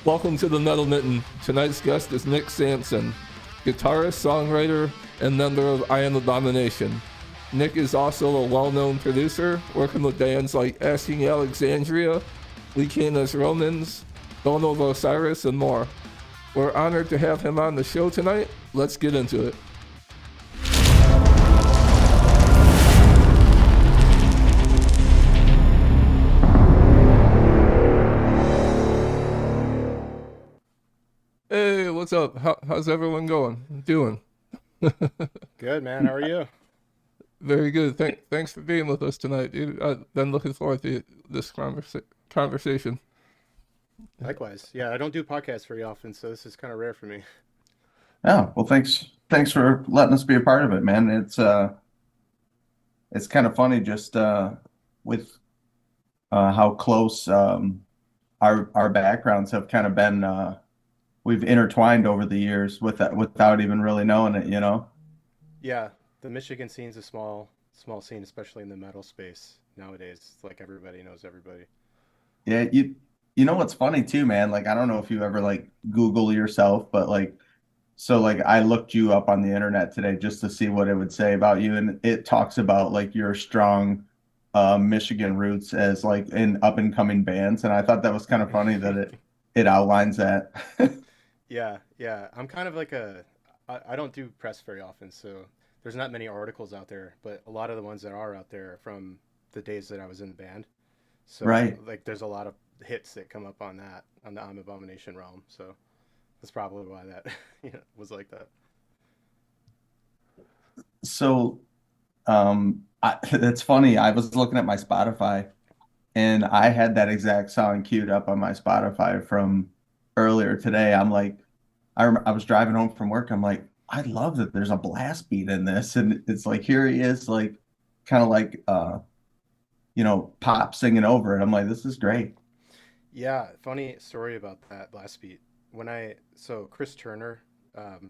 Welcome to the Metal Mitten. Tonight's guest is Nick Sampson, guitarist, songwriter, and member of I Am Abomination. Nick is also a well-known producer, working with bands like Asking Alexandria, Lecanas Romans, Dawn of Osiris, and more. We're honored to have him on the show tonight. Let's get into it. Hey, what's up? How's everyone doing? Good, man. How are you? Very good. Thanks for being with us tonight, dude. I've been looking forward to this conversation. Likewise. Yeah, I don't do podcasts very often, so this is kind of rare for me. Yeah, well, thanks for letting us be a part of it, man. It's kind of funny just with how close our backgrounds have kind of been. We've intertwined over the years without even really knowing it, you know. Yeah, the Michigan scene's a small scene, especially in the metal space nowadays. It's like everybody knows everybody. Yeah, you know what's funny too, man? Like I don't know if you ever like Google yourself, but like I looked you up on the internet today just to see what it would say about you, and it talks about like your strong Michigan roots as like in up and coming bands, and I thought that was kind of funny that it outlines that. Yeah. I'm kind of like I don't do press very often, so there's not many articles out there, but a lot of the ones that are out there are from the days that I was in the band. So Right. like there's a lot of hits that come up on the I'm Abomination realm. So that's probably why that was like that. So, it's funny. I was looking at my Spotify, and I had that exact song queued up on my Spotify from earlier today. I'm like, I was driving home from work. I'm like, I love that there's a blast beat in this, and it's like here he is, like kind of like pop singing over it. I'm like, this is great. Yeah, funny story about that last beat. So Chris Turner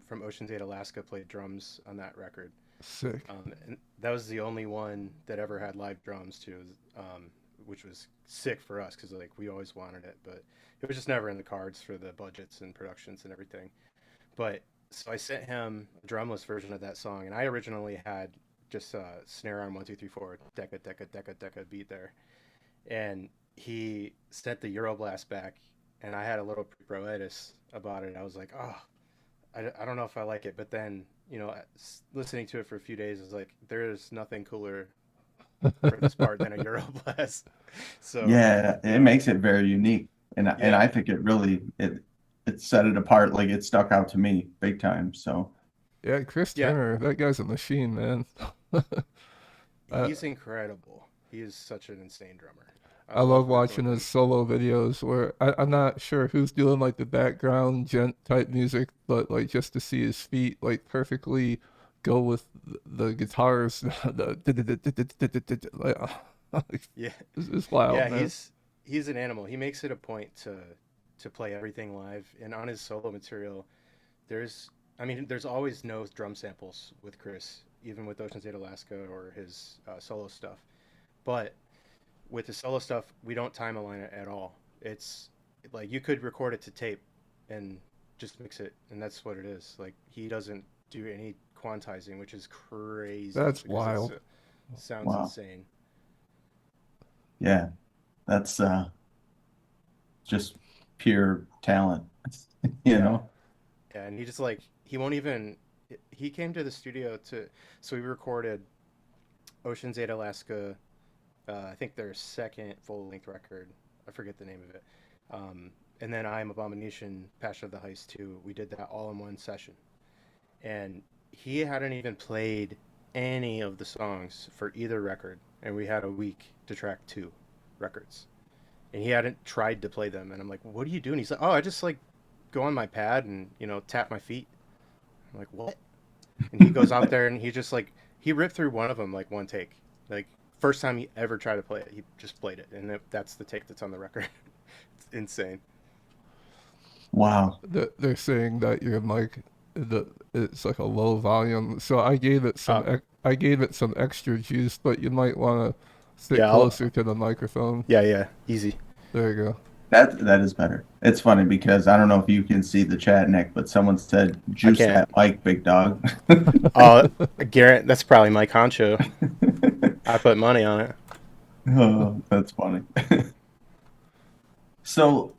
from Ocean's 8 Alaska played drums on that record. Sick. And that was the only one that ever had live drums too, which was sick for us because like we always wanted it, but it was just never in the cards for the budgets and productions and everything. But so I sent him a drumless version of that song, and I originally had just snare on 1 2 3 4 deca deca deca deca beat there, and he sent the Euroblast back, and I had a little pre-proitis about it. I was like, oh, I don't know if I like it, but then listening to it for a few days, I was like, there is nothing cooler for this part than a Euroblast. So Yeah, it makes it very unique, and yeah, I think it set it apart. Like it stuck out to me big time. So Yeah, Chris yeah, Turner, that guy's a machine, man. uh, he's incredible. He is such an insane drummer. I I love love working watching with his him. solo videos where I'm not sure who's doing like the background gent type music, but like just to see his feet like perfectly go with the guitars, like, Yeah, it's wild, yeah, man. he's an animal. He makes it a point to play everything live, and on his solo material, there's there's always no drum samples with Chris, even with Ocean's 8 Alaska or his solo stuff. But with the solo stuff, we don't time align it at all. It's like you could record it to tape and just mix it, and that's what it is. Like he doesn't do any quantizing, which is crazy That's because wild. it sounds wow, insane. yeah, that's just pure talent. You Yeah, know. yeah, and he just like he won't even. He came to the studio to so we recorded Ocean's 8 Alaska. I think their second full length record. I forget the name of it. And then I Am Abomination, Passion of the Heist 2. We did that all in one session. And he hadn't even played any of the songs for either record. And we had a week to track two records. And he hadn't tried to play them. And I'm like, what do you do? And he's like, oh, I just like go on my pad and, tap my feet. I'm like, what? And he goes out there and he just like, he ripped through one of them like one take. Like, first time he ever tried to play it, he just played it. And that's the take that's on the record. It's insane. Wow. They're saying that your mic, it's like a low volume, so Uh, I gave it some extra juice, but you might want to sit yeah, closer to the microphone. yeah, easy. There you go. That is better. It's funny because I don't know if you can see the chat, Nick, but someone said I juice can't. that mic, big dog. Uh, Garrett, that's probably Mike Honcho. I put money on it. Oh, that's funny. So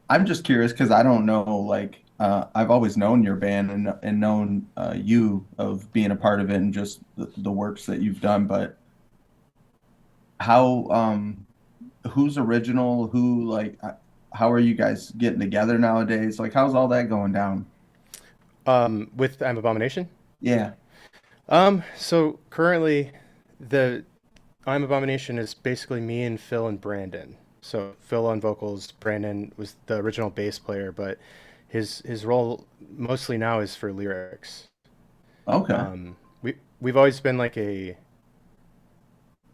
I'm just curious because I don't know, like, I've always known your band and known you of being a part of it and just the works that you've done, but how, who's original? Who, like, how are you guys getting together nowadays? Like, how's all that going down? With I Am Abomination. Yeah. So currently, the I Am Abomination is basically me and Phil and Brandon. So Phil on vocals, Brandon was the original bass player, but his role mostly now is for lyrics. Okay. We've always been like a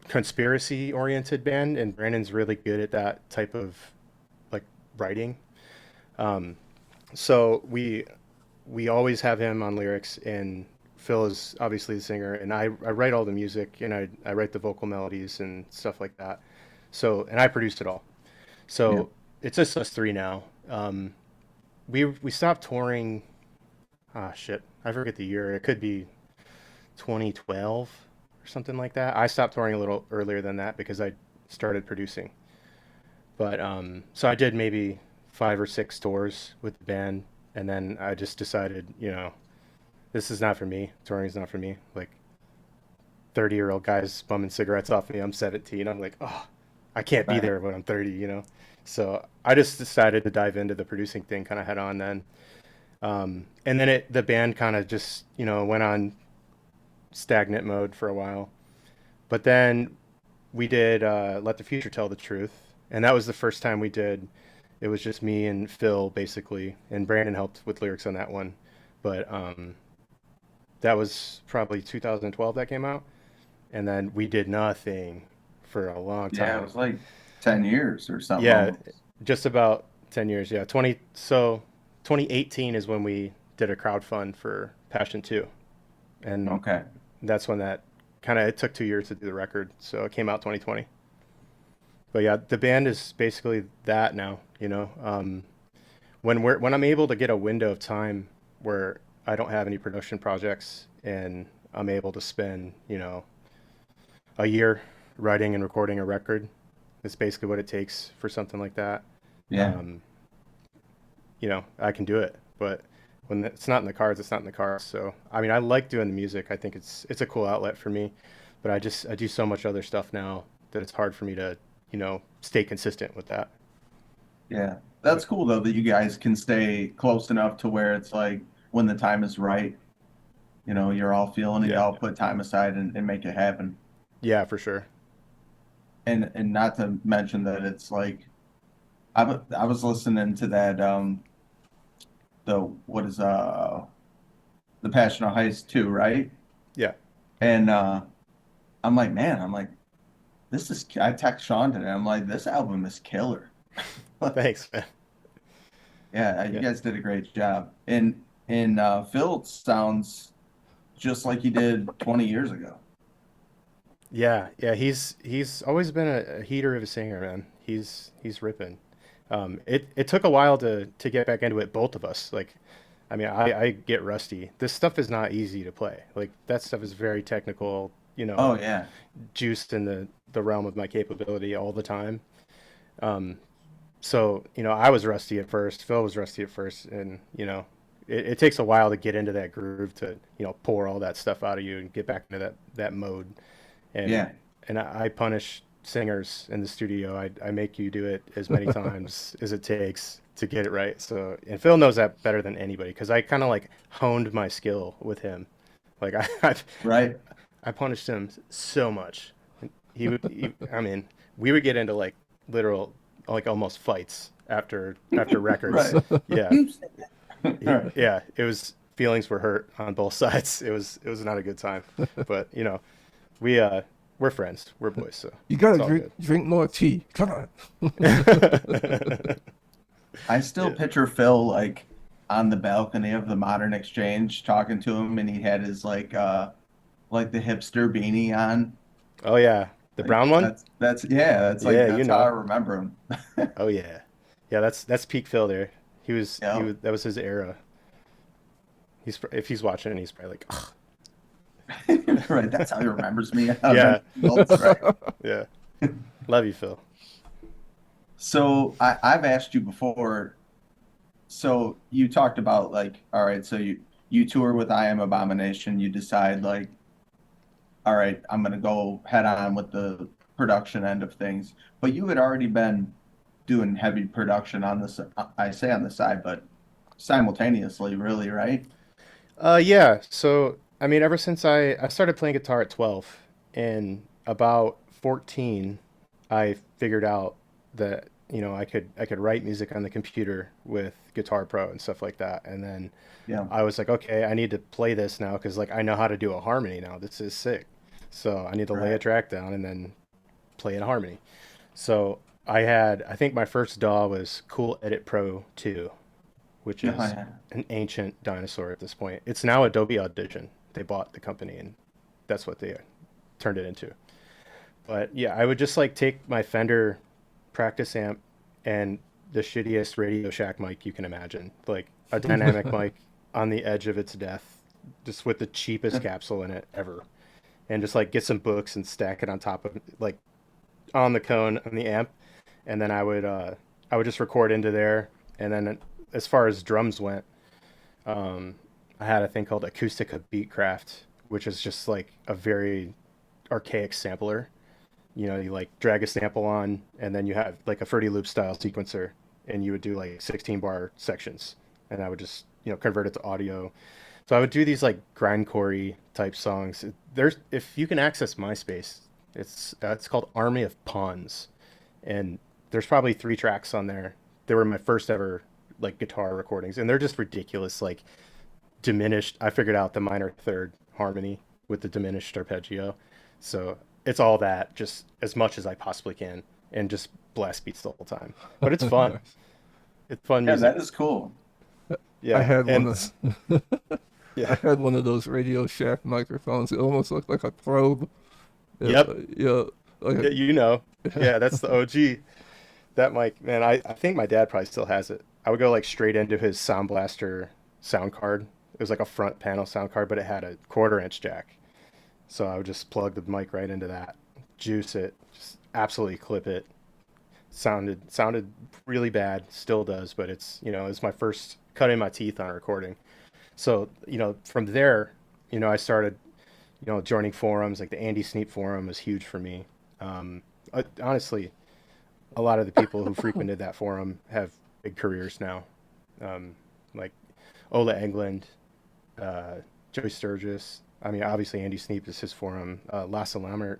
conspiracy oriented band, and Brandon's really good at that type of like writing. Um, so we always have him on lyrics, and Phil is obviously the singer, and I write all the music, and I write the vocal melodies and stuff like that. So, and I produced it all. Yeah. So it's just us three now. We stopped touring. Ah, shit, I forget the year. It could be 2012 or something like that. I stopped touring a little earlier than that because I started producing. But so I did maybe 5 or 6 tours with the band, and then I just decided, this is not for me. Touring is not for me. Like 30-year-old guys bumming cigarettes off me. I'm 17. I'm like, oh, I can't be Right. there when I'm 30. So I just decided to dive into the producing thing kind of head on then. And then the band kind of just, went on stagnant mode for a while. But then we did Let the Future Tell the Truth. And that was the first time we did. It was just me and Phil, basically. And Brandon helped with lyrics on that one. But that was probably 2012 that came out. And then we did nothing for a long Yeah, it time. was like 10 years or something Yeah, almost. just about 10 years. Yeah, 2018 is when we did a crowd fund for Passion 2. And Okay. that's when that kind of it took 2 years to do the record, so it came out 2020. But yeah, the band is basically that now. When I'm able to get a window of time where I don't have any production projects and I'm able to spend, a year writing and recording a record. It's basically what it takes for something like that. Yeah. Um, I can do it, but when it's not in the cards, it's not in the cards. So, I mean, I like doing the music. I think it's a cool outlet for me, but I do so much other stuff now that it's hard for me to, stay consistent with that. Yeah. That's But cool though that you guys can stay close enough to where it's like when the time is right, you're all feeling it, yeah, y'all put time aside and make it happen. yeah, for sure. And not to mention that it's like I was listening to that the what is the Passion of Heist too, right? Yeah, And I'm like, man, I'm like, this is I text Sean today. I'm like, this album is killer. thanks, man. Yeah, you Yeah, guys did a great job. And Phil sounds just like he did 20 years ago. yeah, yeah. He's always been a heater of a singer, man. He's ripping. It took a while to get back into it, both of us. Like, I mean, I get rusty. This stuff is not easy to play. Like that stuff is very technical, Oh yeah. juiced in the realm of my capability all the time. Um, so, I was rusty at first, Phil was rusty at first, and it takes a while to get into that groove to, pour all that stuff out of you and get back into that mode. And Yeah. I punish singers in the studio. I make you do it as many times as it takes to get it right. So, and Phil knows that better than anybody because I kind of like honed my skill with him. Like Right. I punished him so much. I mean, we would get into like literal, like almost fights after records. Right. Yeah, You said that. Right. yeah. It was feelings were hurt on both sides. It was not a good time, but we we're friends. We're boys, so You gotta it's all good. drink more tea. Come on. I still Yeah. picture Phil like on the balcony of the Modern Exchange talking to him and he had his like the hipster beanie on. Oh yeah, the Like brown one. that's yeah, that's like Yeah, that's how I remember him. Oh yeah, Yeah, that's peak Phil there. He Yeah. was that was his era. If he's watching, he's probably like, "Ugh." Right. That's how he remembers me. Yeah, That's right. yeah. Love you, Phil. So I've asked you before. So you talked about like, all right, so you tour with I Am Abomination. You decide like, all right, I'm gonna go head on with the production end of things. But you had already been doing heavy production on this. I say on the side, but simultaneously, really, right? Yeah. So I mean, ever since I started playing guitar at 12, and about 14, I figured out that I could write music on the computer with Guitar Pro and stuff like that, and then Yeah. I was like, okay, I need to play this now because like I know how to do a harmony now. This is sick. So I need to lay a Right. track down and then play in harmony. So I think my first DAW was Cool Edit Pro 2, which Yeah. is Yeah. an ancient dinosaur at this point. It's now Adobe Audition. They bought the company and that's what they turned it into. But yeah, I would just like take my Fender practice amp and the shittiest Radio Shack mic you can imagine, like a dynamic mic on the edge of its death, just with the cheapest capsule in it ever, and just like get some books and stack it on top of like on the cone on the amp, and then I would just record into there, and then as far as drums went, um, I had a thing called Acoustica Beatcraft, which is just like a very archaic sampler. You like drag a sample on, and then you have like a Fruity Loop style sequencer, and you would do like 16 bar sections, and I would just convert it to audio. So I would do these like grindcore type songs. There's if you can access MySpace, it's called Army of Pawns, and there's probably 3 tracks on there. They were my first ever like guitar recordings, and they're just ridiculous. Like diminished. I figured out the minor third harmony with the diminished arpeggio, so it's all that just as much as I possibly can, and just blast beats the whole time. But it's fun. Nice. It's fun Yeah, music. that is cool. I Yeah, had one and of I yeah, had one of those Radio Shack microphones. It almost looked like a probe. yep, Yeah, like yeah, you know, a, yeah, that's the OG. That mic, man, I think my dad probably still has it. I would go like straight into his Sound Blaster sound card. It was like a front panel sound card, but it had a 1/4 inch jack. So I would just plug the mic right into that, juice it, just absolutely clip it. Sounded really bad, still does, but it's my first cutting my teeth on a recording. So from there, I started joining forums like the Andy Sneap forum was huge for me. Honestly, a lot of the people who frequented that forum have big careers now, like Ola Englund, uh, Joey Sturgis. I mean, obviously Andy Sneap is his forum. Lasse Lammert,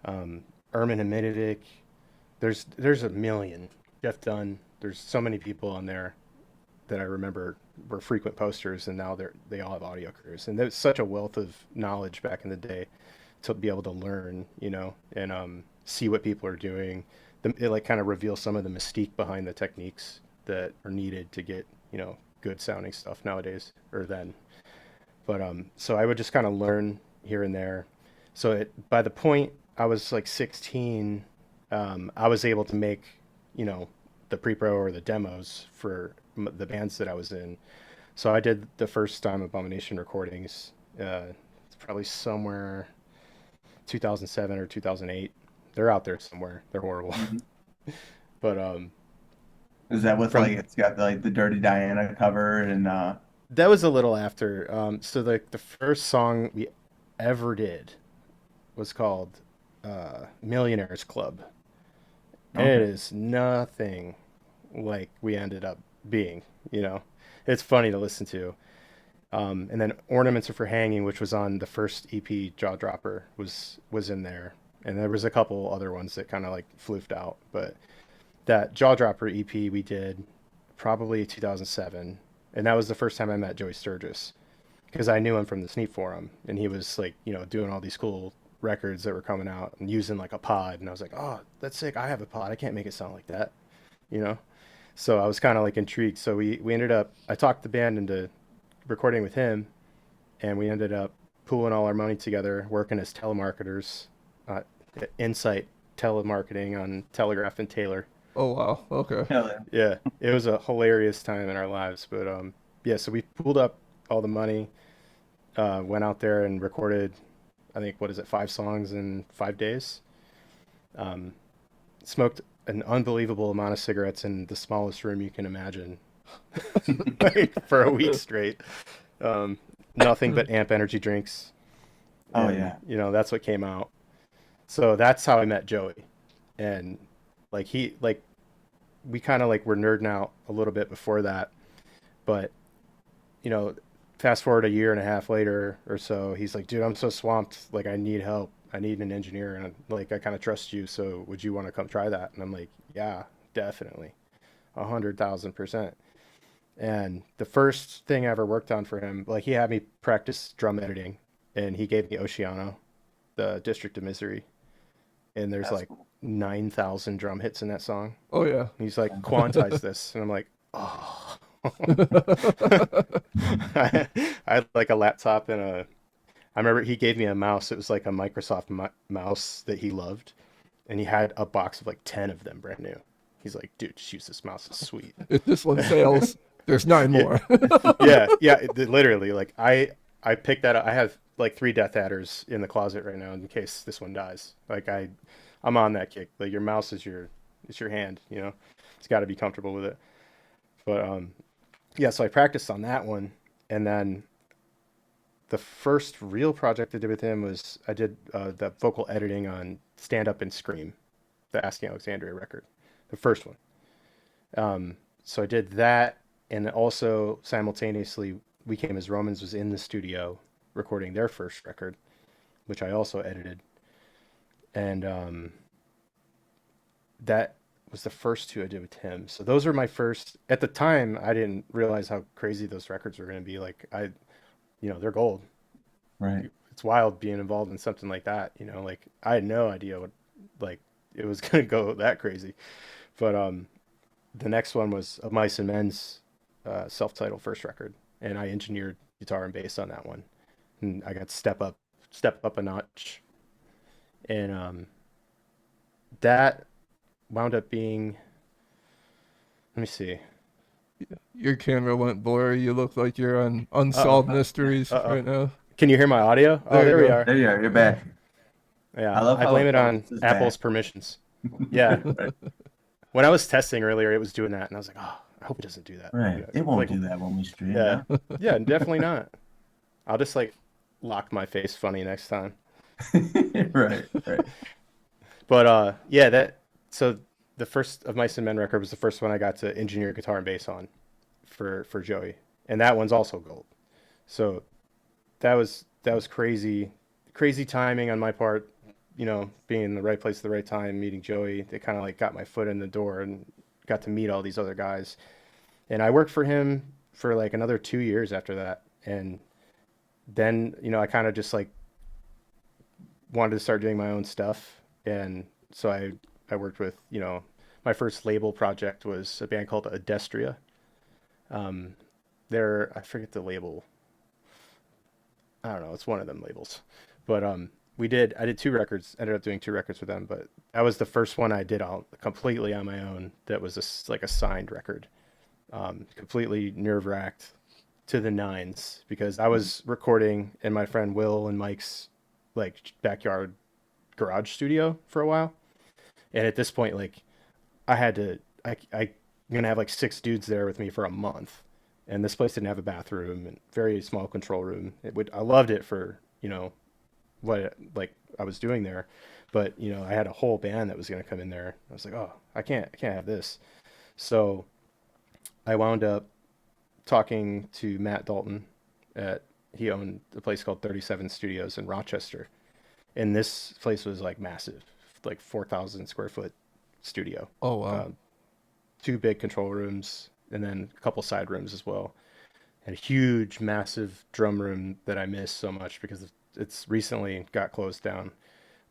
Ermin Hamidic. There's a million. Jeff Dunn. There's so many people on there that I remember were frequent posters, and now they all have audio careers. And there's such a wealth of knowledge back in the day to be able to learn, and see what people are doing. It like kind of reveals some of the mystique behind the techniques that are needed to get good sounding stuff nowadays or then. But so I would just kind of learn here and there. So by the point I was like 16, I was able to make, the pre-pro or the demos for the bands that I was in. So I did the first time Abomination recordings. It's probably somewhere 2007 or 2008. They're out there somewhere. They're horrible. Mhm. But Is that with like from it's got like the Dirty Diana cover and that was a little after. So the first song we ever did was called Millionaires Club, and it okay. is nothing like we ended up being. You know, it's funny to listen to. And then Ornaments Are for Hanging, which was on the first EP, Jaw Dropper, was in there, and there was a couple other ones that kind of like floofed out, but that Jaw Dropper EP we did probably 2007, and that was the first time I met Joey Sturgis because I knew him from the Sneap forum, and he was like doing all these cool records that were coming out and using like a pod, and I was like, oh, that's sick. I have a pod. I can't make it sound like that, you know. So I was kind of like intrigued. So we ended up. I talked the band into recording with him, and we ended up pooling all our money together, working as telemarketers, uh, Insight Telemarketing on Telegraph and Taylor. Oh wow. Okay. Hell yeah. Yeah, it was a hilarious time in our lives. But yeah, so we pooled up all the money, went out there and recorded, I think, what is it, 5 songs in 5 days. Um, Smoked an unbelievable amount of cigarettes in the smallest room you can imagine, like for a week straight. Um, Nothing but amp energy drinks, Oh and yeah. that's what came out. So that's how I met Joey, and like we kind of like were nerding out a little bit before that, but you know, fast forward a year and a half later or so, he's like, dude, I'm so swamped. Like, I need help. I need an engineer. And like, I kind of trust you. So would you want to come try that? And I'm like, yeah, definitely. 100,000%. And the first thing I ever worked on for him, like, he had me practice drum editing, and he gave me Oceano, the District of Misery. And there's That's like cool. 9,000 drum hits in that song. Oh yeah. And he's like, quantize this. And I'm like, oh. I had like a laptop and I remember he gave me a mouse. It was like a Microsoft mouse that he loved, and he had a box of like 10 of them brand new. He's like, dude, just use this mouse. It's sweet. If this one fails, there's 9 Yeah, more. yeah. Literally, like I picked that up. I have like 3 Death Adders in the closet right now in case this one dies. Like I'm on that kick. Like your mouse is it's your hand. You know, it's got to be comfortable with it. But yeah. So I practiced on that one, and then the first real project I did with him was I did the vocal editing on Stand Up and Scream, the Asking Alexandria record, the first one. So I did that, and also simultaneously, We Came as Romans was in the studio recording their first record, which I also edited. And that was the first 2 I did with him. So those were my first. At the time, I didn't realize how crazy those records were going to be. Like they're gold. Right. It's wild being involved in something like that. Like I had no idea what like it was gonna go that crazy. But the next one was Of Mice and Men's self-titled first record, and I engineered guitar and bass on that one, and I got step up a notch, and that wound up being. Let me see. Your camera went blurry. You look like you're on Uh Unsolved Mysteries oh. right now. Can you hear my audio? Oh, There you there we go. are. There you are. You're back. I Yeah, love I how blame it it on bounces Apple's back. permissions. Yeah. Right. When I was testing earlier, it was doing that, and I was like, "Oh, I hope it doesn't do that." Right. Yeah, It won't like, do that when we stream, yeah, no? yeah, definitely not. I'll just like lock my face funny next time. Right. Right. But yeah, that so the first of Mice and Men record was the first one I got to engineer guitar and bass on for Joey, and that one's also gold. So that was crazy timing on my part. Being in the right place at the right time, meeting Joey, it kind of like got my foot in the door and got to meet all these other guys. And I worked for him for like another 2 years after that. And then, I kind of just like wanted to start doing my own stuff. And so I worked with, my first label project was a band called Adestria. Um, I forget the label. I don't know. It's one of them labels. But I did 2 records, ended up doing 2 records with them. But that was the first one I did all completely on my own. That was like a signed record. Completely nerve wracked to the nines because I was recording in my friend Will and Mike's like backyard garage studio for a while, and at this point, like I had to, I'm gonna have like 6 dudes there with me for a month, and this place didn't have a bathroom and very small control room. I loved it for what like I was doing there, but I had a whole band that was gonna come in there. I was like, oh, I can't have this. So I wound up talking to Matt Dalton at he owned a place called 37 Studios in Rochester. And this place was like massive, like 4,000 square foot studio. Oh wow. Um, 2 big control rooms and then a couple side rooms as well. And a huge, massive drum room that I miss so much because it's recently got closed down.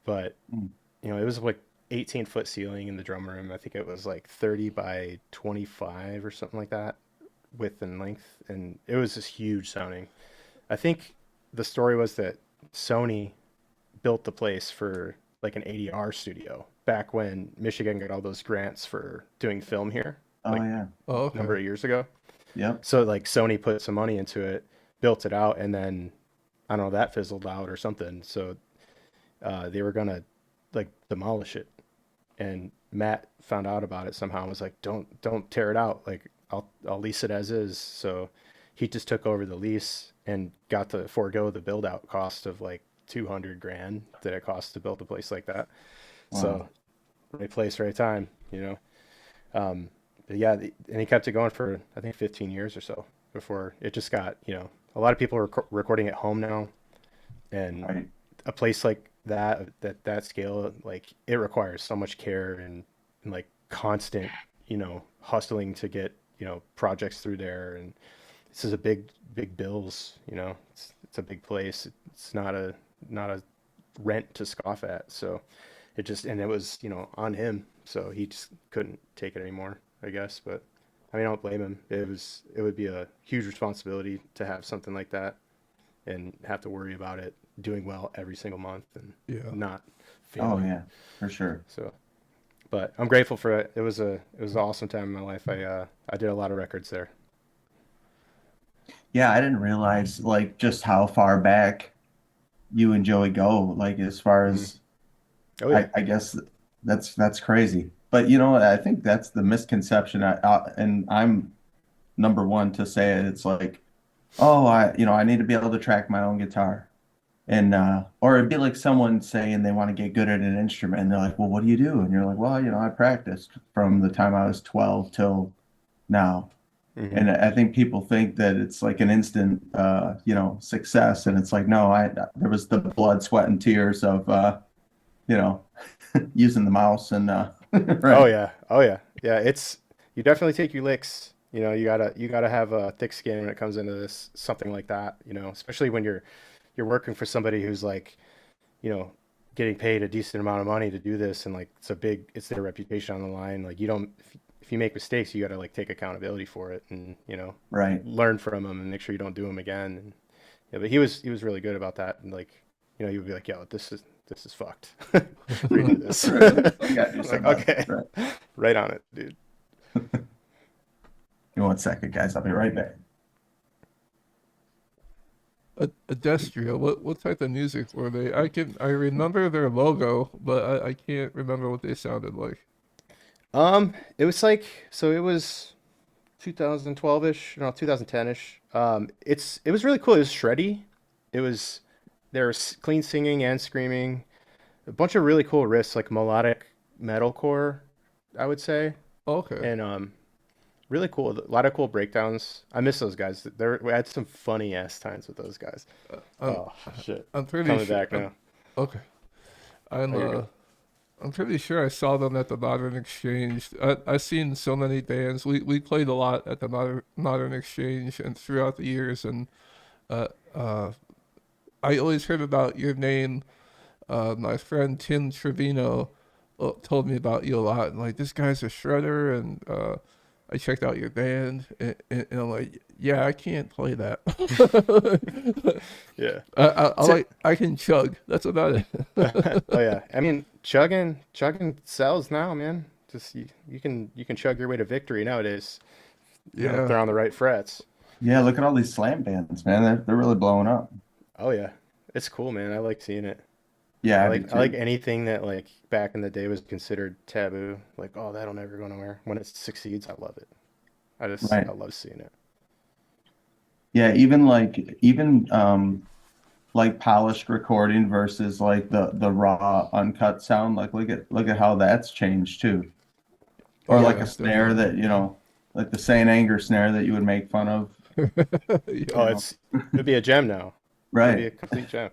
But, Mm. it was like 18-foot ceiling in the drum room. I think it was like 30 by 25 or something like that width and length. And it was just huge sounding. I think the story was that Sony built the place for like an ADR studio back when Michigan got all those grants for doing film here, Oh like yeah. Oh, a number okay. of years ago. Yep. So like Sony put some money into it, built it out, and then I don't know, that fizzled out or something. So they were gonna like demolish it, and Matt found out about it somehow and was like, don't tear it out. Like I'll lease it as is. So he just took over the lease and got to forego the build out cost of like 200 grand that it costs to build a place like that. So Wow. right place, right time, you know. But yeah, and he kept it going for I think 15 years or so before it just got, a lot of people are recording at home now, and Right. a place like that scale, like it requires so much care and like constant, hustling to get, projects through there. And this is a big bills, it's a big place. It's not a rent to scoff at. So and it was, on him. So he just couldn't take it anymore, I guess. But I mean, I don't blame him. It would be a huge responsibility to have something like that and have to worry about it doing well every single month and Yeah. not Oh failing. yeah, for sure. So, but I'm grateful for it. It was an awesome time in my life. I did a lot of records there. Yeah, I didn't realize like just how far back you and Joey go. Like as far Hmm. as Oh yeah. I guess that's crazy. But I think that's the misconception. And I'm number one to say it. It's like, oh, I need to be able to track my own guitar. And or it'd be like someone saying they want to get good at an instrument, and they're like, "Well, what do you do?" And you're like, "Well, I practiced from the time I was 12 till now." Hmm. And I think people think that it's like an instant, success, and it's like, no, there was the blood, sweat, and tears of, you know, using the mouse and, Oh right, yeah. Oh yeah. Yeah. You definitely take your licks. You gotta have a thick skin when it comes into this something like that. Especially when you're working for somebody who's like, you know, getting paid a decent amount of money to do this, and like it's their reputation on the line. Like you don't, if you make mistakes, you got to like take accountability for it, and right. learn from them and make sure you don't do them again. And yeah, but he was really good about that. And like, he would be like, "Yo, this is fucked. Redo this." You gotta do I'm like, something about okay, it. Right. right on it, dude. Give me 1 second, guys. I'll be right back. A Destria. What type of music were they? I remember their logo, but I can't remember what they sounded like. It was like, so it was 2012-ish, no, 2010-ish. It was really cool. It was shreddy. It was There was clean singing and screaming. A bunch of really cool riffs, like melodic metalcore, I would say, Okay. and really cool. A lot of cool breakdowns. I miss those guys. We had some funny ass times with those guys. I'm Oh shit, I'm pretty coming sure. back now. Okay. I'm Oh, you're uh good. I'm pretty sure I saw them at the Modern Exchange. I've seen so many bands. We played a lot at the Modern Exchange and throughout the years, and uh, uh, I always heard about your name. My friend Tim Trevino told me about you a lot, and like this guy's a shredder, and I checked out your band, and I'm like, yeah, I can't play that. Yeah. I can chug. That's about it. Oh yeah. I mean, chugging sells now, man. Just you can chug your way to victory nowadays. If Yeah. they're on the right frets. Yeah, look at all these slam bands, man. They're really blowing up. Oh yeah. It's cool, man. I like seeing it. Yeah, I I do like I like too. anything that like back in the day was considered taboo. Like, oh, that'll never go nowhere. When it succeeds, I love it. I Right. love seeing it. Yeah, even like polished recording versus like the raw uncut sound. Like look at how that's changed too. Oh Or yeah. like a Yeah, snare definitely. that, like the Saint Anger snare that you would make fun of, Oh, Yep. you know. it'd be a gem now. It'd be Right. a complete gem.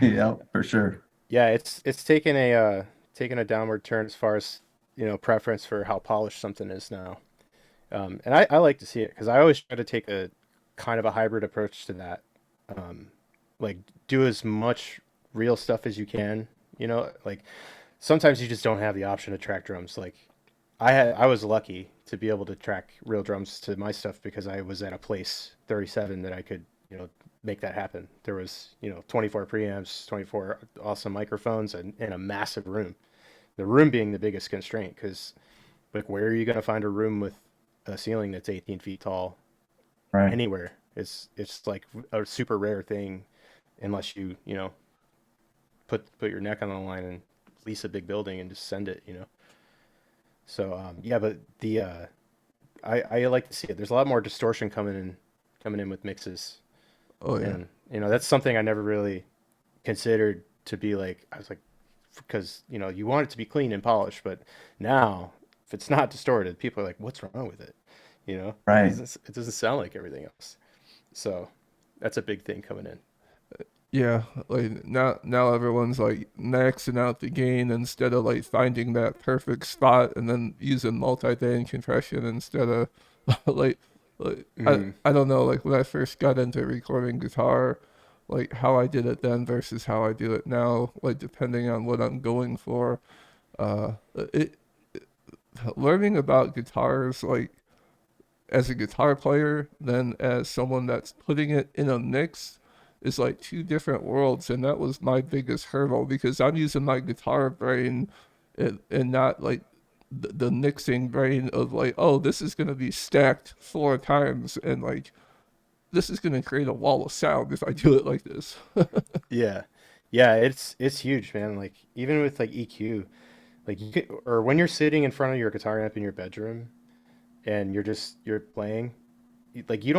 Yeah, for sure. Yeah, it's taken a downward turn as far as preference for how polished something is now. And I like to see it because I always try to take a kind of a hybrid approach to that. Um, like do as much real stuff as you can. Like sometimes you just don't have the option to track drums. Like I was lucky to be able to track real drums to my stuff because I was at a place 37 that I could make that happen. There was 24 preamps, 24 awesome microphones, and a massive room. The room being the biggest constraint, because like where are you going to find a room with a ceiling that's 18 feet tall Right. anywhere? It's like a super rare thing unless you know put your neck on the line and lease a big building and just send it, you know. So yeah, but the I like to see it. There's a lot more distortion coming in with mixes, Oh yeah. and you know that's something I never really considered to be like. I was like, because you know you want it to be clean and polished, but now if it's not distorted, people are like, "What's wrong with it?" You know, Right. it doesn't sound like everything else. So that's a big thing coming in. Yeah, like now everyone's like maxing out the gain instead of like finding that perfect spot and then using multi-band compression instead of like like Hmm. I don't know, like when I first got into recording guitar, like how I did it then versus how I do it now, like depending on what I'm going for. It learning about guitars like as a guitar player than as someone that's putting it in a mix is like two different worlds, and that was my biggest hurdle because I'm using my guitar brain and not like the mixing brain of like, oh, this is gonna be stacked 4 times and like this is gonna create a wall of sound if I do it like this. Yeah, yeah, it's huge, man. Like even with like EQ, like you could, or when you're sitting in front of your guitar amp in your bedroom and you're playing, like you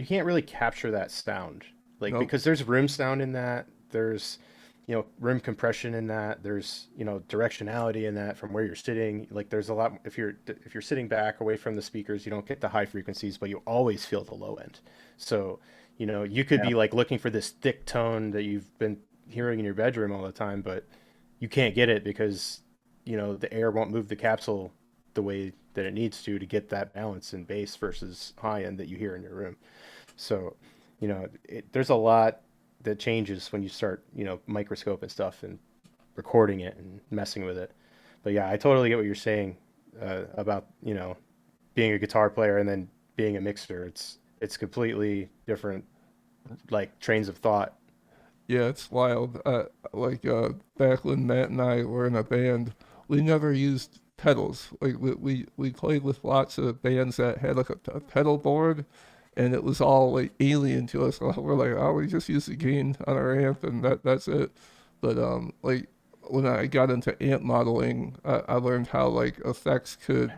can't really capture that sound, like Nope. because there's room sound in that, there's you know room compression in that, there's you know directionality in that from where you're sitting. Like there's a lot if you're sitting back away from the speakers, you don't get the high frequencies, but you always feel the low end. So you know you could Yeah. be like looking for this thick tone that you've been hearing in your bedroom all the time, but you can't get it because you know the air won't move the capsule the way that it needs to get that balance in bass versus high end that you hear in your room. So, you know, there's a lot that changes when you start, you know, microscope and stuff and recording it and messing with it. But yeah, I totally get what you're saying about, you know, being a guitar player and then being a mixer. It's completely different, like trains of thought. Yeah, it's wild. Like back when Matt and I were in a band, we never used pedals. Like we played with lots of bands that had like a pedal board, and it was all like alien to us. We're like, oh, we just use the gain on our amp, and that's it. But like when I got into amp modeling, I learned how like effects could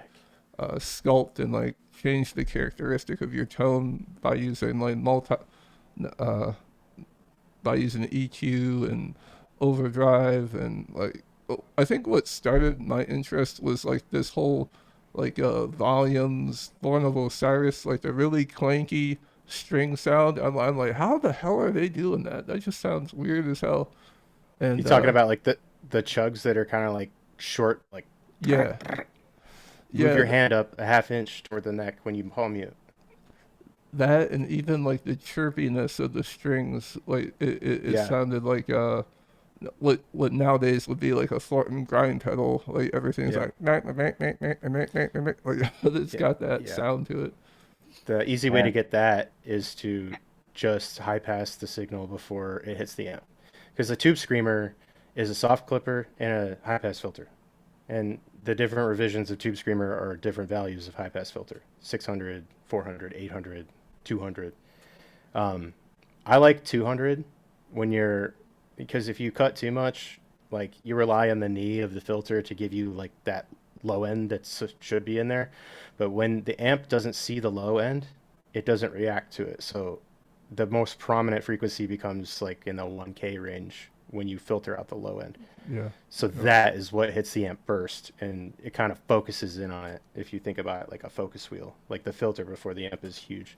sculpt and like change the characteristic of your tone by using like uh, by using EQ and overdrive and like I think what started my interest was like this whole like volumes Born of Osiris, like the really clanky string sound. I'm like, how the hell are they doing that? That just sounds weird as hell. You And talking about like the chugs that are kind of like short, like yeah, move yeah, your hand up a half inch toward the neck when you palm mute. that and even like the chirpiness of the strings, like it Yeah, sounded like what nowadays would be like a Thornton grind pedal. Like everything's yeah, like like it's yeah, got that yeah. sound to it. The easy way to Yeah. get that is to just high pass the signal before it hits the amp. Because the tube screamer is a soft clipper and a high pass filter. And the different revisions of tube screamer are different values of high pass filter: 600, 400, 800, 200. Um, I like 200 when you're, because if you cut too much, like you rely on the knee of the filter to give you like that low end that should be in there. But when the amp doesn't see the low end, it doesn't react to it. So the most prominent frequency becomes like in the 1K range when you filter out the low end. Yeah, So yeah, that is what hits the amp first, and it kind of focuses in on it. If you think about it like a focus wheel, like the filter before the amp is huge.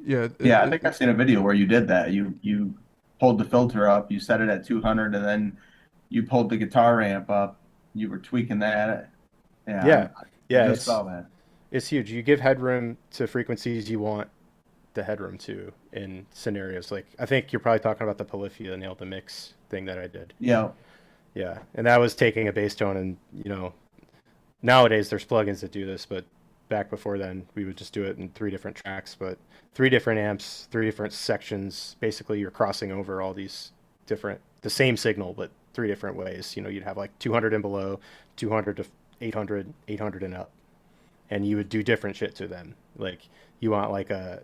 yeah. Yeah, I think I've seen a video where you did that. You pulled the filter up, you set it at 200, and then you pulled the guitar amp up. You were tweaking that. Yeah, Yeah, I yeah, just saw that. it's huge. You give headroom to frequencies you want the headroom to in scenarios like I think you're probably talking about the Polyphia nail the mix thing that I did. Yeah, Yeah, and that was taking a bass tone, and you know nowadays there's plugins that do this, but back before then we would just do it in three different tracks, but three different amps, three different sections. Basically, you're crossing over all these different the same signal but three different ways. You know, you'd have like 200 and below, 200 to 800, 800 and up, and you would do different shit to them. Like you want like a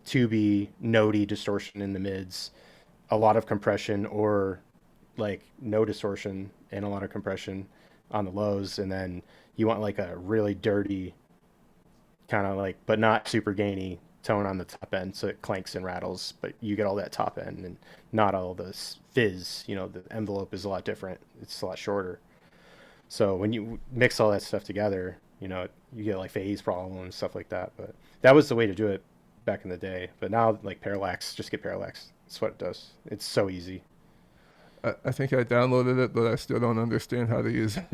tubey, notey distortion in the mids, a lot of compression, or like no distortion and a lot of compression on the lows, and then you want like a really dirty kind of like, but not super gainy tone on the top end, so it clanks and rattles, but you get all that top end and not all this fizz. You know, the envelope is a lot different. It's a lot shorter. So when you mix all that stuff together, you know, you get like phase problem and stuff like that. But that was the way to do it back in the day. But now, like parallax, just get parallax. That's what it does. It's so easy. I think I downloaded it, but I still don't understand how to use it.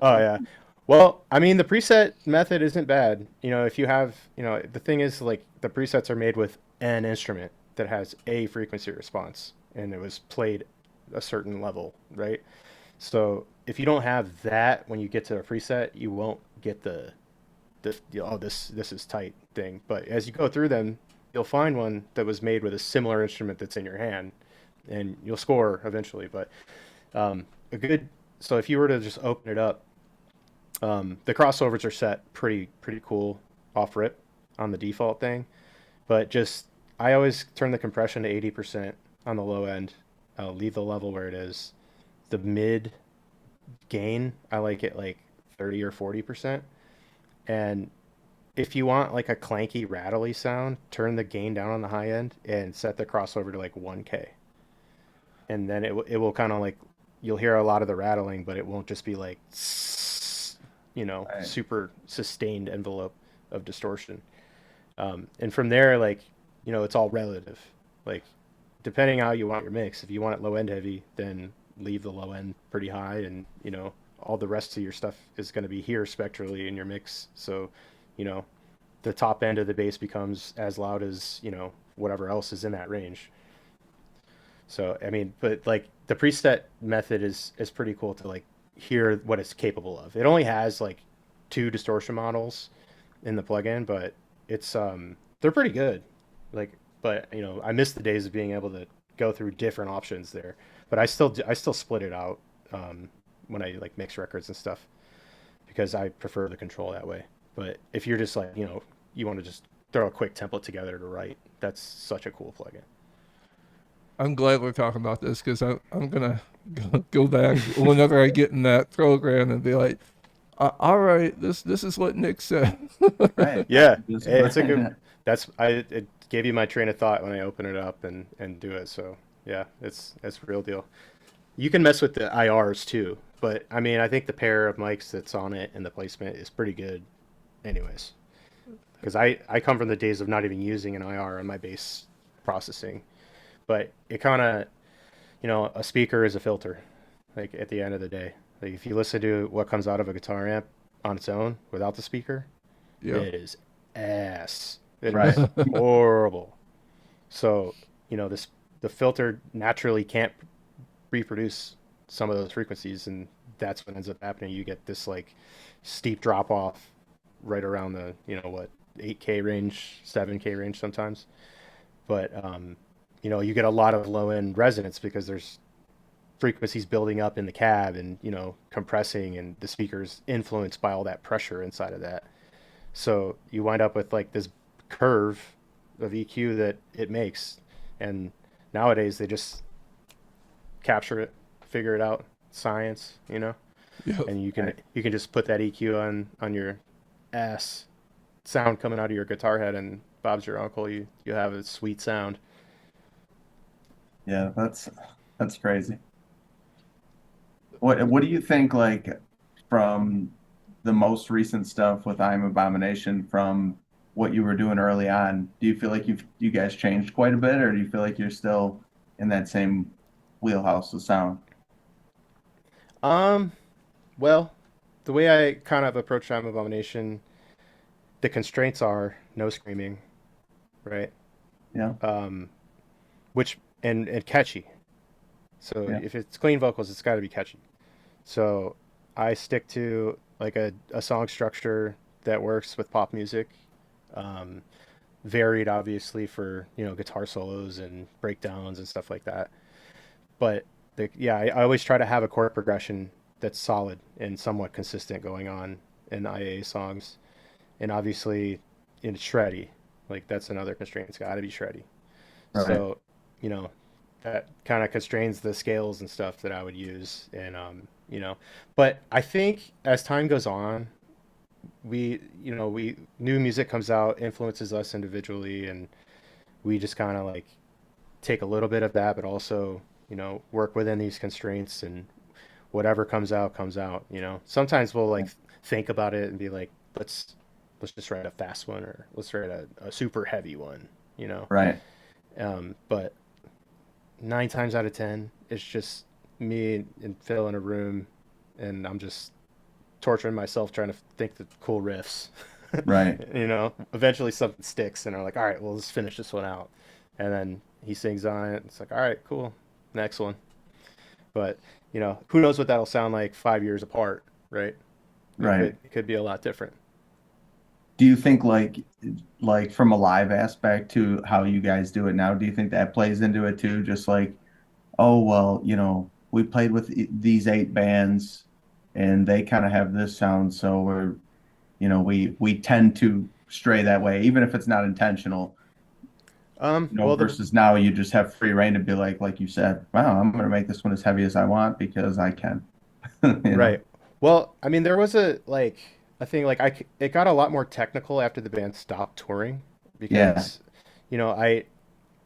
Oh yeah. Well, I mean, the preset method isn't bad. You know, if you have, you know, the thing is like the presets are made with an instrument that has a frequency response and it was played a certain level, right? So if you don't have that when you get to a preset, you won't get oh, this is tight thing. But as you go through them, you'll find one that was made with a similar instrument that's in your hand, and you'll score eventually. But a good so if you were to just open it up, the crossovers are set pretty cool off rip on the default thing, but just I always turn the compression to 80% on the low end. I'll leave the level where it is. The mid gain, I like it like 30 or 40%. And if you want like a clanky, rattly sound, turn the gain down on the high end and set the crossover to like 1K. And then it will kind of like, you'll hear a lot of the rattling, but it won't just be like, you know, Right. super sustained envelope of distortion. And from there, like, you know, it's all relative. Like, depending how you want your mix, if you want it low end heavy, then leave the low end pretty high, and you know, all the rest of your stuff is going to be here spectrally in your mix. So, you know, the top end of the bass becomes as loud as, you know, whatever else is in that range. So, I mean, but like the preset method is pretty cool to like hear what it's capable of. It only has like two distortion models in the plugin, but it's they're pretty good. Like, but you know, I miss the days of being able to go through different options there. But I still split it out when I like mix records and stuff because I prefer the control that way. But if you're just like, you know, you want to just throw a quick template together to write, that's such a cool plugin. I'm glad we're talking about this because I'm gonna go back whenever I get in that program and be like, all right, this is what Nick said. Right. Yeah, Just it's a good. That's I. It gave you my train of thought when I open it up and do it. So yeah, it's real deal. You can mess with the IRs too, but I mean, I think the pair of mics that's on it and the placement is pretty good, anyways. Because I come from the days of not even using an IR on my bass processing, but it kind of, you know, a speaker is a filter. Like at the end of the day, like if you listen to what comes out of a guitar amp on its own without the speaker, Yeah. it is ass. It Right. is horrible. So, you know, this the filter naturally can't reproduce some of those frequencies, and that's what ends up happening. You get this like steep drop off right around the, you know, what, 8K range, 7K range sometimes. But you know, you get a lot of low end resonance because there's frequencies building up in the cab and, you know, compressing, and the speaker's influenced by all that pressure inside of that. So you wind up with like this curve of EQ that it makes. And nowadays they just capture it, figure it out, science, you know, Yeah. and Right. you can just put that EQ on your ass sound coming out of your guitar head, and Bob's your uncle. You have a sweet sound. Yeah, that's crazy. What do you think like from the most recent stuff with I Am Abomination from what you were doing early on? Do you feel like you guys changed quite a bit, or do you feel like you're still in that same wheelhouse of sound? Um, well, the way I kind of approach Time Abomination, the constraints are no screaming, right? Yeah, Um, which and catchy. So yeah, if it's clean vocals, it's got to be catchy. So I stick to like a song structure that works with pop music. Um, Varied obviously for, you know, guitar solos and breakdowns and stuff like that. But I always try to have a chord progression that's solid and somewhat consistent going on in IA songs, and obviously in shreddy, like that's another constraint. It's got to be shreddy. Right. So, you know, that kind of constrains the scales and stuff that I would use, and but I think as time goes on, we new music comes out, influences us individually, and we just kind of like take a little bit of that, but also, work within these constraints, and whatever comes out, Sometimes we'll like think about it and be like, let's just write a fast one, or let's write a super heavy one, you know. Right. But 9 times out of 10, it's just me and Phil in a room, and I'm just torturing myself trying to think the cool riffs. Right. Eventually something sticks, and I'm like, all right, well, let's finish this one out. And then he sings on it. It's like, all right, cool, next one. But who knows what that'll sound like 5 years apart, right? Right. It could be a lot different. Do you think like from a live aspect to how you guys do it now, do you think that plays into it too? Just like, oh well, we played with these 8 bands and they kind of have this sound, so we tend to stray that way, even if it's not intentional, Well, the versus now you just have free reign to be like you said, wow, I'm gonna make this one as heavy as I want because I can. you know? Right. Well, I mean, there was a thing like it got a lot more technical after the band stopped touring, Yeah. because I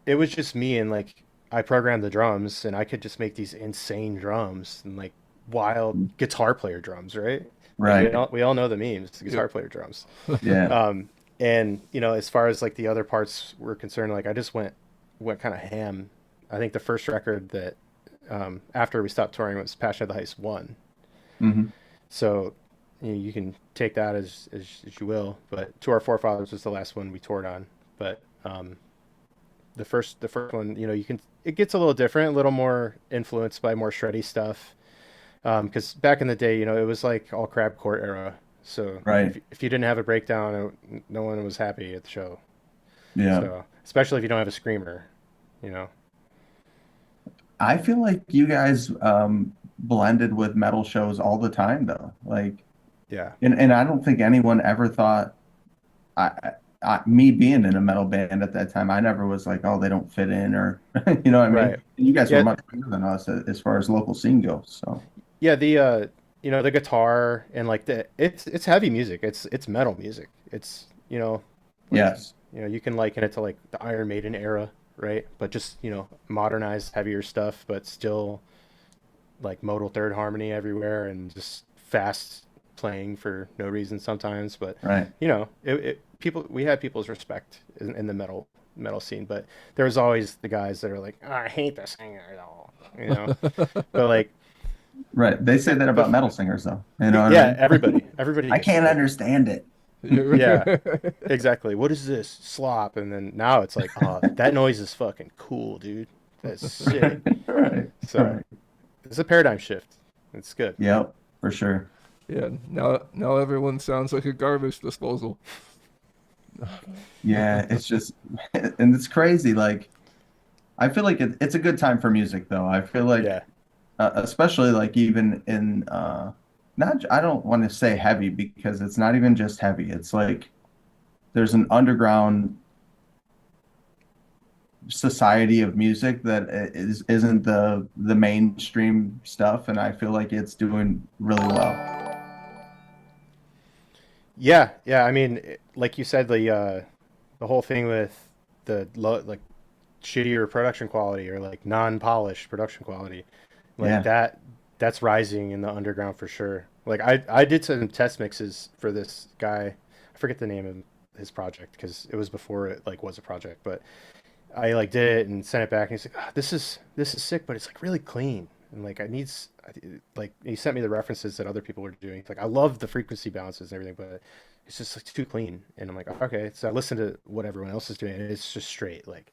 it was just me, and like I programmed the drums, and I could just make these insane drums and like wild guitar player drums, right? Like we Right. all we all know the memes, the Yep. guitar player drums. Yeah. And as far as like the other parts were concerned, like I just went kind of ham. I think the first record that after we stopped touring was Passion of the Heist 1. Hmm. So you can take that as you will, but To Our Forefathers was the last one we toured on. But the first one, it gets a little different, a little more influenced by more shreddy stuff. Because back in the day, it was like all crab court era. So Right. if you didn't have a breakdown, no one was happy at the show. Yeah. So especially if you don't have a screamer, you know. I feel like you guys blended with metal shows all the time though. Like, Yeah. and I don't think anyone ever thought me being in a metal band at that time, I never was like, oh, they don't fit in, or you know what I mean? Right. And you guys were Yeah. much bigger than us as far as local scene goes. So Yeah. The guitar, and like it's heavy music. It's metal music. It's like yes. you can liken it to like the Iron Maiden era, right? But just modernized, heavier stuff, but still like modal third harmony everywhere, and just fast playing for no reason sometimes. But Right. people, we had people's respect in the metal scene, but there was always the guys that are like, oh, I hate the singer at all, But like Right. They say that the about metal singers though. You know what I yeah, mean? everybody I gets can't like, understand it. yeah, exactly. What is this slop? And then now it's like, oh, that noise is fucking cool, dude. That's sick. Right. So Right. it's a paradigm shift. It's good. Yep. For sure. Yeah, now everyone sounds like a garbage disposal. Yeah. It's just, and it's crazy. Like, I feel like it's a good time for music though. I feel like Yeah. especially like even in not I don't want to say heavy because it's not even just heavy. It's like there's an underground society of music that isn't the mainstream stuff, and I feel like it's doing really well. Yeah, yeah. I mean, like you said, the whole thing with like shittier production quality, or like non-polished production quality, like Yeah. that's rising in the underground for sure. Like I did some test mixes for this guy. I forget the name of his project because it was before it like was a project, but I like did it and sent it back, and he's like, "Ah, this is sick, but it's like really clean." And like like he sent me the references that other people were doing. He's like, I love the frequency balances and everything, but it's just like too clean. And I'm like, okay. So I listened to what everyone else is doing, and it's just straight like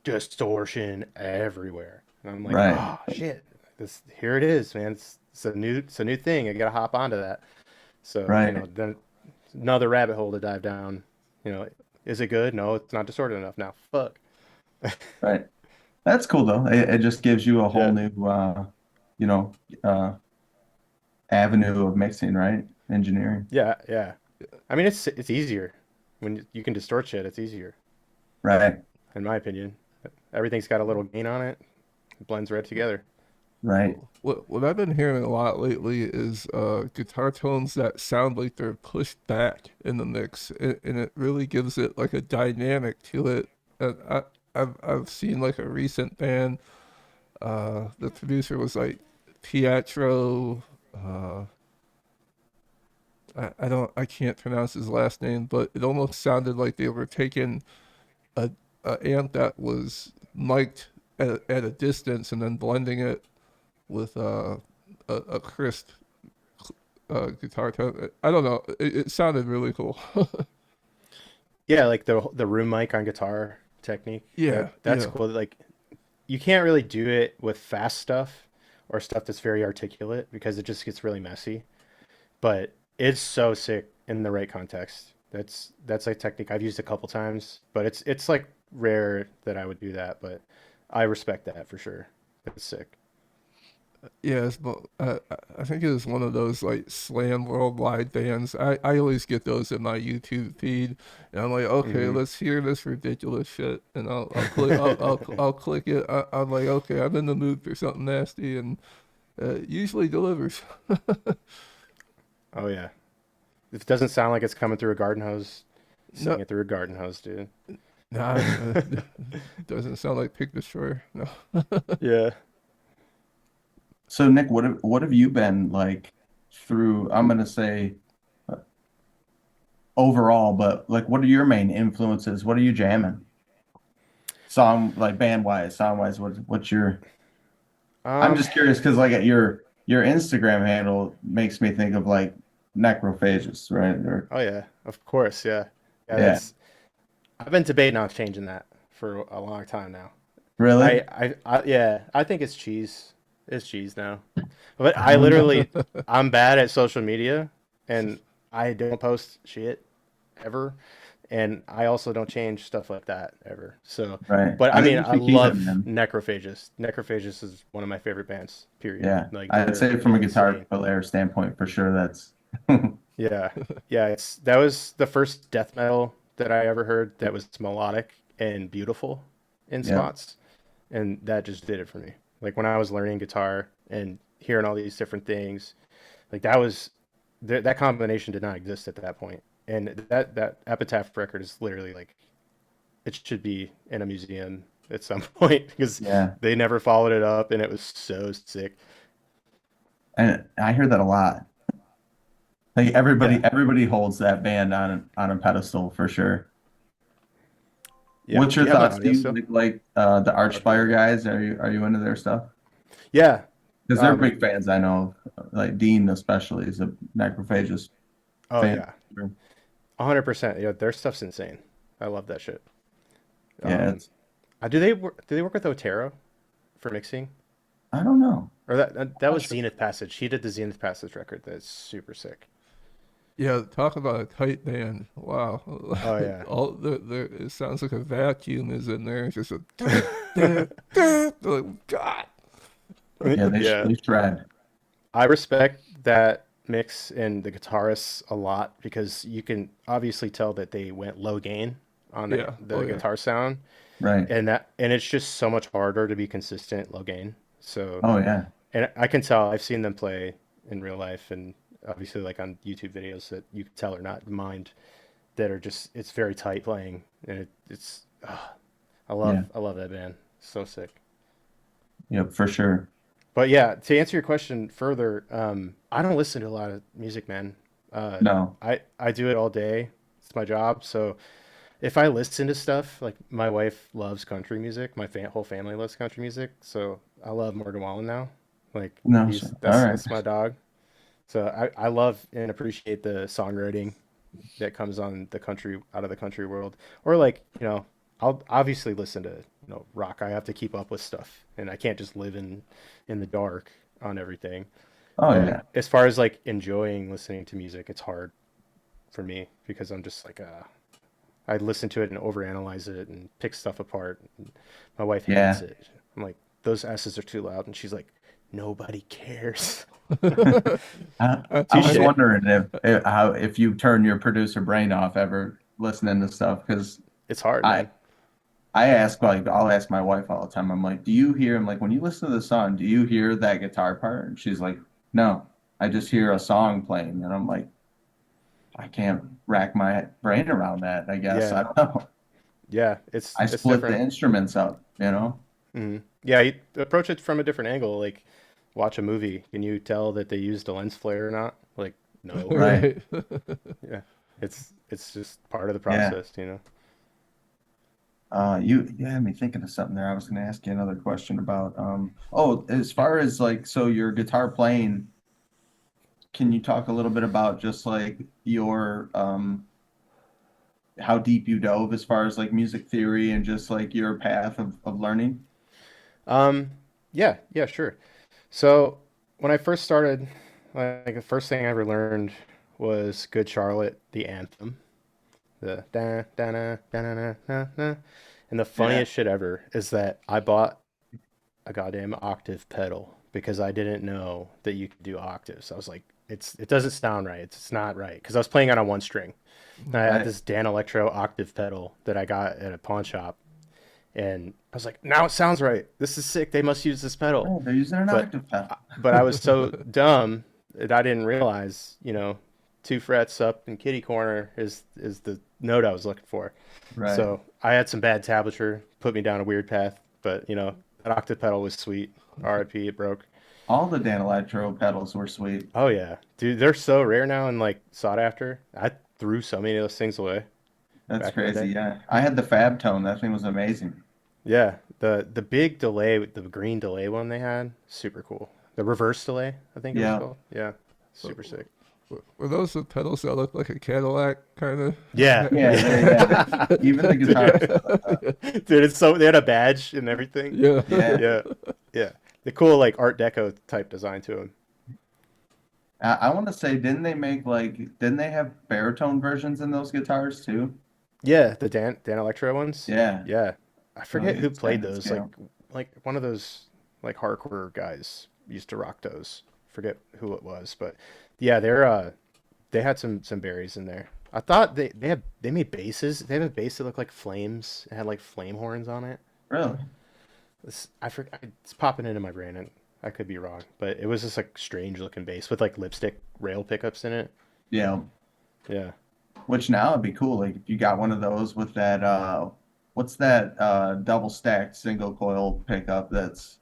distortion everywhere. And I'm like, Right. oh shit, this here it is, man. It's a new thing. I gotta hop onto that. So Right. then another rabbit hole to dive down. Is it good? No, it's not distorted enough now. Fuck. Right. That's cool though. It just gives you a whole Yeah. new, you know, uh, avenue of mixing, right? Engineering, Yeah, yeah. I mean, it's easier when you can distort shit. It's easier, right? in my opinion. Everything's got a little gain on it. It blends right together. Right. What I've been hearing a lot lately is guitar tones that sound like they're pushed back in the mix, and it really gives it like a dynamic to it. And I've seen like a recent band. The producer was like Pietro. Uh, I can't pronounce his last name, but it almost sounded like they were taking a, a amp that was mic'd at a distance and then blending it with a crisp guitar tone. I don't know. It sounded really cool. Yeah, like the room mic on guitar technique. Yeah, That's yeah, cool. Like you can't really do it with fast stuff or stuff that's very articulate because it just gets really messy. But it's so sick in the right context. That's a technique I've used a couple times, but it's like rare that I would do that, but I respect that for sure. It's sick. yeah. I think it was one of those like slam worldwide bands. I always get those in my YouTube feed, and I'm like, okay, Hmm. let's hear this ridiculous shit, and I'll click it. I'm like, okay, I'm in the mood for something nasty, and it usually delivers. Oh yeah. If it doesn't sound like it's coming through a garden hose, sing No, it through a garden hose, dude. nah, doesn't sound like Pig Destroyer. No. Yeah. So Nick, what have you been like through? I'm gonna say overall, but like, what are your main influences? What are you jamming? Song like band wise, song wise. What's your? I'm Um, just curious because like at your Instagram handle makes me think of like necrophages, right? Or oh yeah, of course, yeah. Yeah, yeah, that's I've been debating on changing that for a long time now. really? Yeah, I think it's cheese. It's cheese now. But I literally, I'm bad at social media and I don't post shit ever. And I also don't change stuff like that ever. So, Right. but I I think mean, you I should keep it, love man. Necrophagus. Necrophagus is one of my favorite bands, period. Yeah. Like I'd they're say from a guitar insane. player standpoint, for sure, that's Yeah. Yeah, that was the first death metal that I ever heard that was melodic and beautiful in yeah. spots. And that just did it for me. Like when I was learning guitar and hearing all these different things, like that combination did not exist at that point. And that Epitaph record is literally like it should be in a museum at some point because Yeah. they never followed it up and it was so sick. And I hear that a lot. Like Yeah. everybody holds that band on a pedestal for sure. Yeah. What's Do your you have my thoughts? Do audio you still? like the Okay, Archspire cool. guys? Are you into their stuff? Yeah. Because they're Um, big fans, I know. Like Dean especially is a Necrophagist oh fan. yeah. 100%. Yeah, their stuff's insane. I love that shit. Yeah, Um, it's do they work with Otero for mixing? I don't know. Or that Not was sure. Zenith Passage. He did the Zenith Passage record. That's super sick. Yeah, talk about a tight band. Wow. Oh yeah. All it sounds like a vacuum is in there. It's just a like, God. Yeah, Yeah. they shred. I respect that mix and the guitarists a lot because you can obviously tell that they went low gain on Yeah. Oh the yeah. guitar sound Right. and it's just so much harder to be consistent low gain. So Oh yeah. and I can tell I've seen them play in real life and obviously like on YouTube videos that you can tell are not mind that are just it's very tight playing and it's Yeah. I love that band. So sick. Yep, for sure. But yeah, to answer your question further, I don't listen to a lot of music, man. No. I do it all day. It's my job. So if I listen to stuff, like my wife loves country music, whole family loves country music. So I love Morgan Wallen now. Like No, sir. All right. that's my dog. So I love and appreciate the songwriting that comes on the country out of the country world. Or like, I'll obviously listen to, rock. I have to keep up with stuff and I can't just live in the dark on everything. Oh But yeah. as far as like enjoying listening to music, it's hard for me because I'm just like I listen to it and overanalyze it and pick stuff apart. And my wife hates Yeah. it. I'm like, those S's are too loud, and she's like, nobody cares. I was Touche. wondering if you turn your producer brain off ever listening to stuff, because It's hard, I man. I ask, like, I'll ask my wife all the time. I'm like, do you hear? I'm like, when you listen to the song, do you hear that guitar part? And she's like, no, I just hear a song playing. And I'm like, I can't rack my brain around that. I guess Yeah, I don't know. yeah. I It's split the different. instruments up, you know? Yeah, you approach it from a different angle. Like, watch a movie. Can you tell that they used a lens flare or not? Like, no. Right. Right. Yeah, it's just part of the Yeah. process, you know. You had me thinking of something there. I was going to ask you another question about, oh, as far as like, so your guitar playing, can you talk a little bit about just like your, how deep you dove as far as like music theory and just like your path of learning? Um, yeah, yeah, sure. So when I first started, like the first thing I ever learned was Good Charlotte, the anthem, the da da da da da da da. And the Yeah. funniest shit ever is that I bought a goddamn octave pedal because I didn't know that you could do octaves. I was like, it doesn't sound right. It's not right because I was playing on a one string. And I had Right. this Dan Electro octave pedal that I got at a pawn shop, and I was like, now it sounds right. This is sick. They must use this pedal. Oh, they're using an But octave pedal. but I was so dumb that I didn't realize, two frets up in kitty corner is the note I was looking for. Right. So I had some bad tablature, put me down a weird path. But that octave pedal was sweet. RIP, it broke. All the Dan Electro pedals were sweet. Oh yeah, dude, they're so rare now and like sought after. I threw so many of those things away That's back in the crazy. day. Yeah. I had the Fab Tone. That thing was amazing. Yeah, the big delay, the green delay one they had, super cool. The reverse delay, I think it was Yeah. called. Yeah, super sick. Were those the pedals that look like a Cadillac, kind of? Yeah, Yeah. Even the guitars dude, had like that. dude, it's so they had a badge and everything. Yeah. Yeah. Yeah, yeah, the cool like Art Deco type design to them. I want to say, didn't they have baritone versions in those guitars too? Yeah, the Dan Electro ones. Yeah. Yeah, I So forget like who played extended those. scale. Like one of those like hardcore guys used to rock those. Forget who it was, but yeah, they had some berries in there. I thought they made basses. They have a bass that looked like flames. It had like flame horns on it. Really? I forgot. It's popping into my brain, and I could be wrong, but it was just like strange looking bass with like lipstick rail pickups in it. Yeah. Yeah. Which now would be cool. Like if you got one of those with that what's that double stacked single coil pickup that's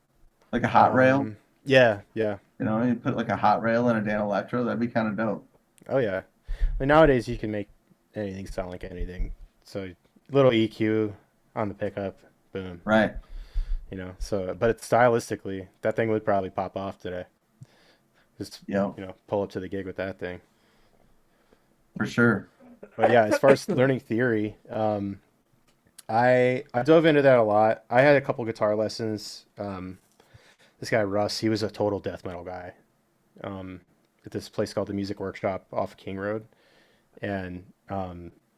like a hot rail? Um. Yeah. Yeah. You know, you put like a hot rail in a Dan Electro, that'd be kind of dope. Oh yeah. I mean, nowadays you can make anything sound like anything. So little EQ on the pickup, boom. Right. So but it's stylistically, that thing would probably pop off today. Just Yep, pull up to the gig with that thing. for sure. But yeah, as far as learning theory, I dove into that a lot. I had a couple guitar lessons. This guy Russ, he was a total death metal guy. Um, at this place called the Music Workshop off King Road, and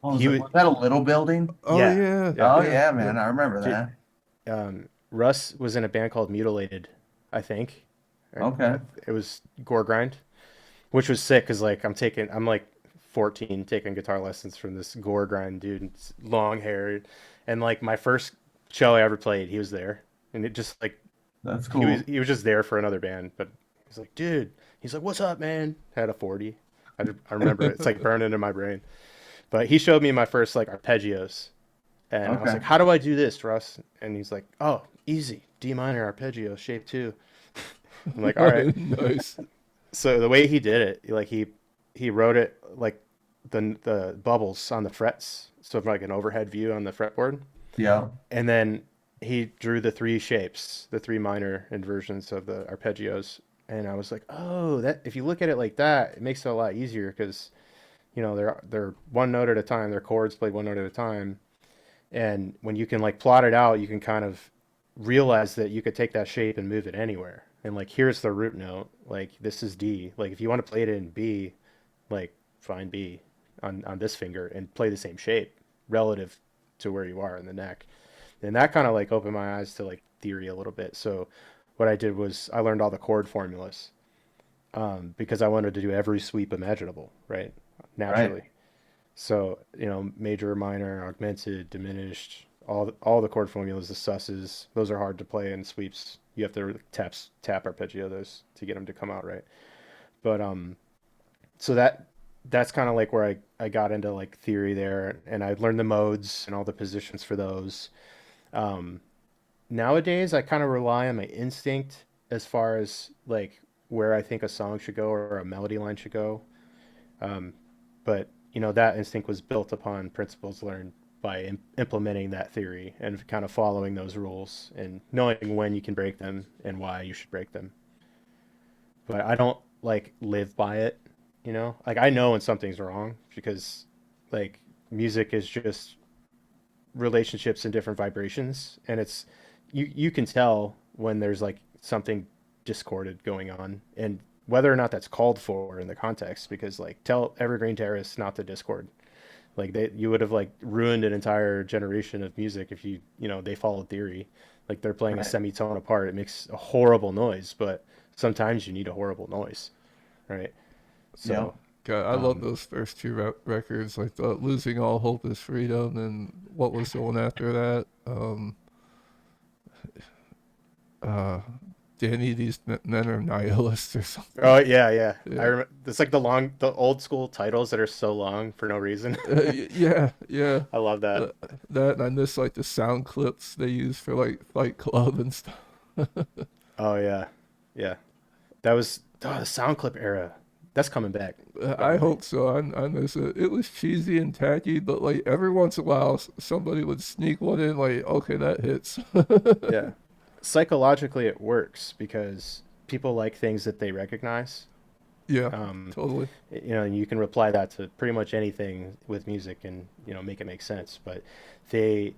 Oh, he would was that a little building? Oh yeah, yeah. yeah. Oh Yeah. yeah, Yeah. man, I remember Dude, that. Russ was in a band called Mutilated, I think. Okay. It was gore grind, which was sick because like I'm like 14 taking guitar lessons from this gore grind dude, it's long hair, and like my first show I ever played, he was there, and it just like That's he was cool. he was just there for another band, but he's like, dude, he's like, what's up, man? Had a 40. I remember it. It's like burned into my brain. But he showed me my first like arpeggios, and I was Okay. like, how do I do this, Russ? And he's like, oh, easy, D minor arpeggio, shape two. I'm like, all right. Nice. So the way he did it, like he wrote it like the bubbles on the frets, so like an overhead view on the fretboard, Yeah. and then he drew the three shapes, the three minor inversions of the arpeggios, and I was like, oh, that if you look at it like that, it makes it a lot easier because they're one note at a time, their chords played one note at a time, and when you can like plot it out, you can kind of realize that you could take that shape and move it anywhere. And like here's the root note, like this is D. Like if you want to play it in B, like find B on this finger and play the same shape. relative to where you are in the neck. And that kind of like opened my eyes to like theory a little bit. So what I did was I learned all the chord formulas, because I wanted to do every sweep imaginable, right? Right. Naturally. So, major, minor, augmented, diminished, all the chord formulas, the susses, those are hard to play in sweeps. You have to tap arpeggio those to get them to come out right. But so that's kind of like where I got into like theory there, and I learned the modes and all the positions for those. Um, Nowadays, I kind of rely on my instinct as far as like where I think a song should go or a melody line should go. Um, but that instinct was built upon principles learned by implementing that theory and kind of following those rules and knowing when you can break them and why you should break them. But I don't like live by it, Like I know when something's wrong because like music is just relationships and different vibrations, and it's you can tell when there's like something discorded going on, and whether or not that's called for in the context, because like tell evergreen terrorists not to discord. Like you would have like ruined an entire generation of music if they followed theory. Like they're playing a Right. semitone apart, it makes a horrible noise, but sometimes you need a horrible noise, right? Yep. So God, I love um those first two records, like the "Losing All Hope Is Freedom" and what was the one after that. Uh, Danny, these men are nihilists or something. oh yeah, yeah, I Yeah, remember it's like the old school titles that are so long for no reason. yeah, yeah. I love that. Uh, that and I miss like the sound clips they use for like Fight Club and stuff. Oh yeah, yeah. That was the sound clip era. That's coming back, by I the way. hope so. I miss it. It was cheesy and tacky, but like every once in a while, somebody would sneak one in. Like, okay, that hits. Yeah. Psychologically, it works because people like things that they recognize. Yeah, Um, totally. and you can reply that to pretty much anything with music and, make it make sense. But they,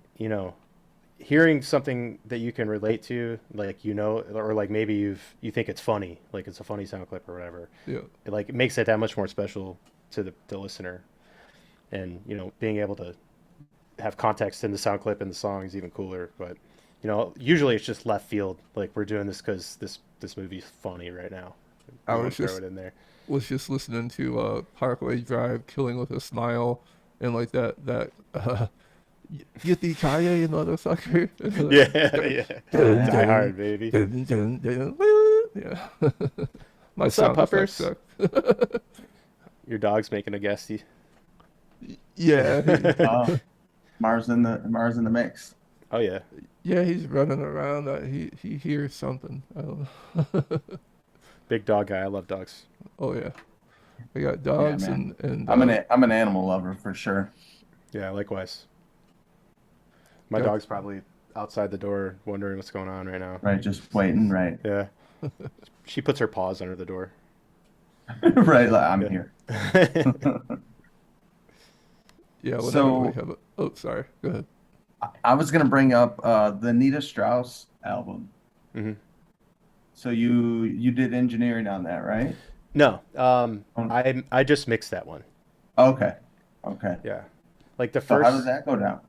hearing something that you can relate to, like, or like maybe you think it's funny, like it's a funny sound clip or whatever, Yeah. it makes it that much more special to the listener. And, being able to have context in the sound clip and the song is even cooler. But usually it's just left field. Like we're doing this because this movie's funny right now. I We want was to throw just it in there. was just listening to Parkway Drive, Killing with a Smile, and like that Yippee Kaye, motherfucker. Yeah, Dun, yeah. dun, Die dun, Hard, baby. dun, dun, dun, woo. Yeah. My What's up, sound effects puppers? suck. Your dog's making a guesty. Yeah, Mars in the mix. Oh yeah, yeah, he's running around. He hears something. I don't know. big dog guy. I love dogs. Oh yeah, I got Yeah, dogs man. and I'm an animal lover for sure. Yeah, likewise. My got dog's probably outside the door wondering what's going on right now. Right, just waiting. Right, Yeah, she puts her paws under the door. right. Like, I'm Yeah. here. yeah. Whenever we So have a oh sorry, go ahead. I was gonna bring up the Nita Strauss album. hmm So you did engineering on that, right? No, Oh, I just mixed that one. okay, okay. Yeah, like the So how did first. that go down?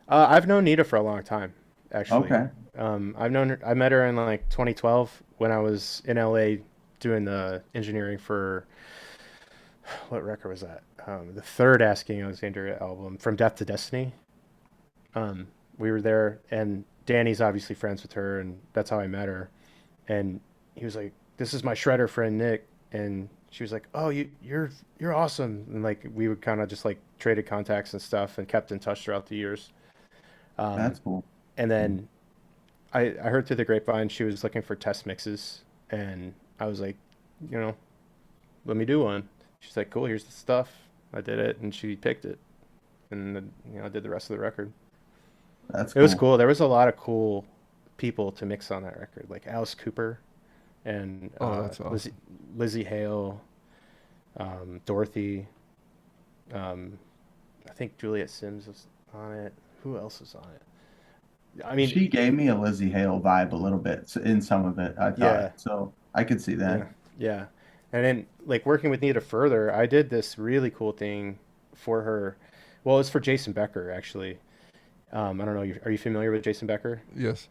I've known Nita for a long time, actually. Okay, I've known her. I met her in like 2012 when I was in LA doing the engineering for what record was that? The third Asking Alexandria album, From Death to Destiny. We were there, and Danny's obviously friends with her, and that's how I met her. And he was like, "This is my shredder friend Nick," and she was like, "Oh, you're awesome." And like we would kind of just like traded contacts and stuff, and kept in touch throughout the years. Um, that's cool. and then I heard through the grapevine she was looking for test mixes, and I was like, you know, let me do one. She's like, cool, here's the stuff. I did it, and she picked it, and then, I did the rest of the record. That's It was cool. cool. There was a lot of cool people to mix on that record, like Alice Cooper and Oh, that's Lizzie, awesome. Lizzie Hale, Dorothy. Um, I think Juliet Sims was on it. Who else was on it? I mean, She gave me a Lizzie Hale vibe a little bit in some of it, I thought. yeah, So I could see yeah, that. yeah. And then like working with Nita further, I did this really cool thing for her Well, it's for Jason Becker actually. I don't know. Are you familiar with Jason Becker? Yes.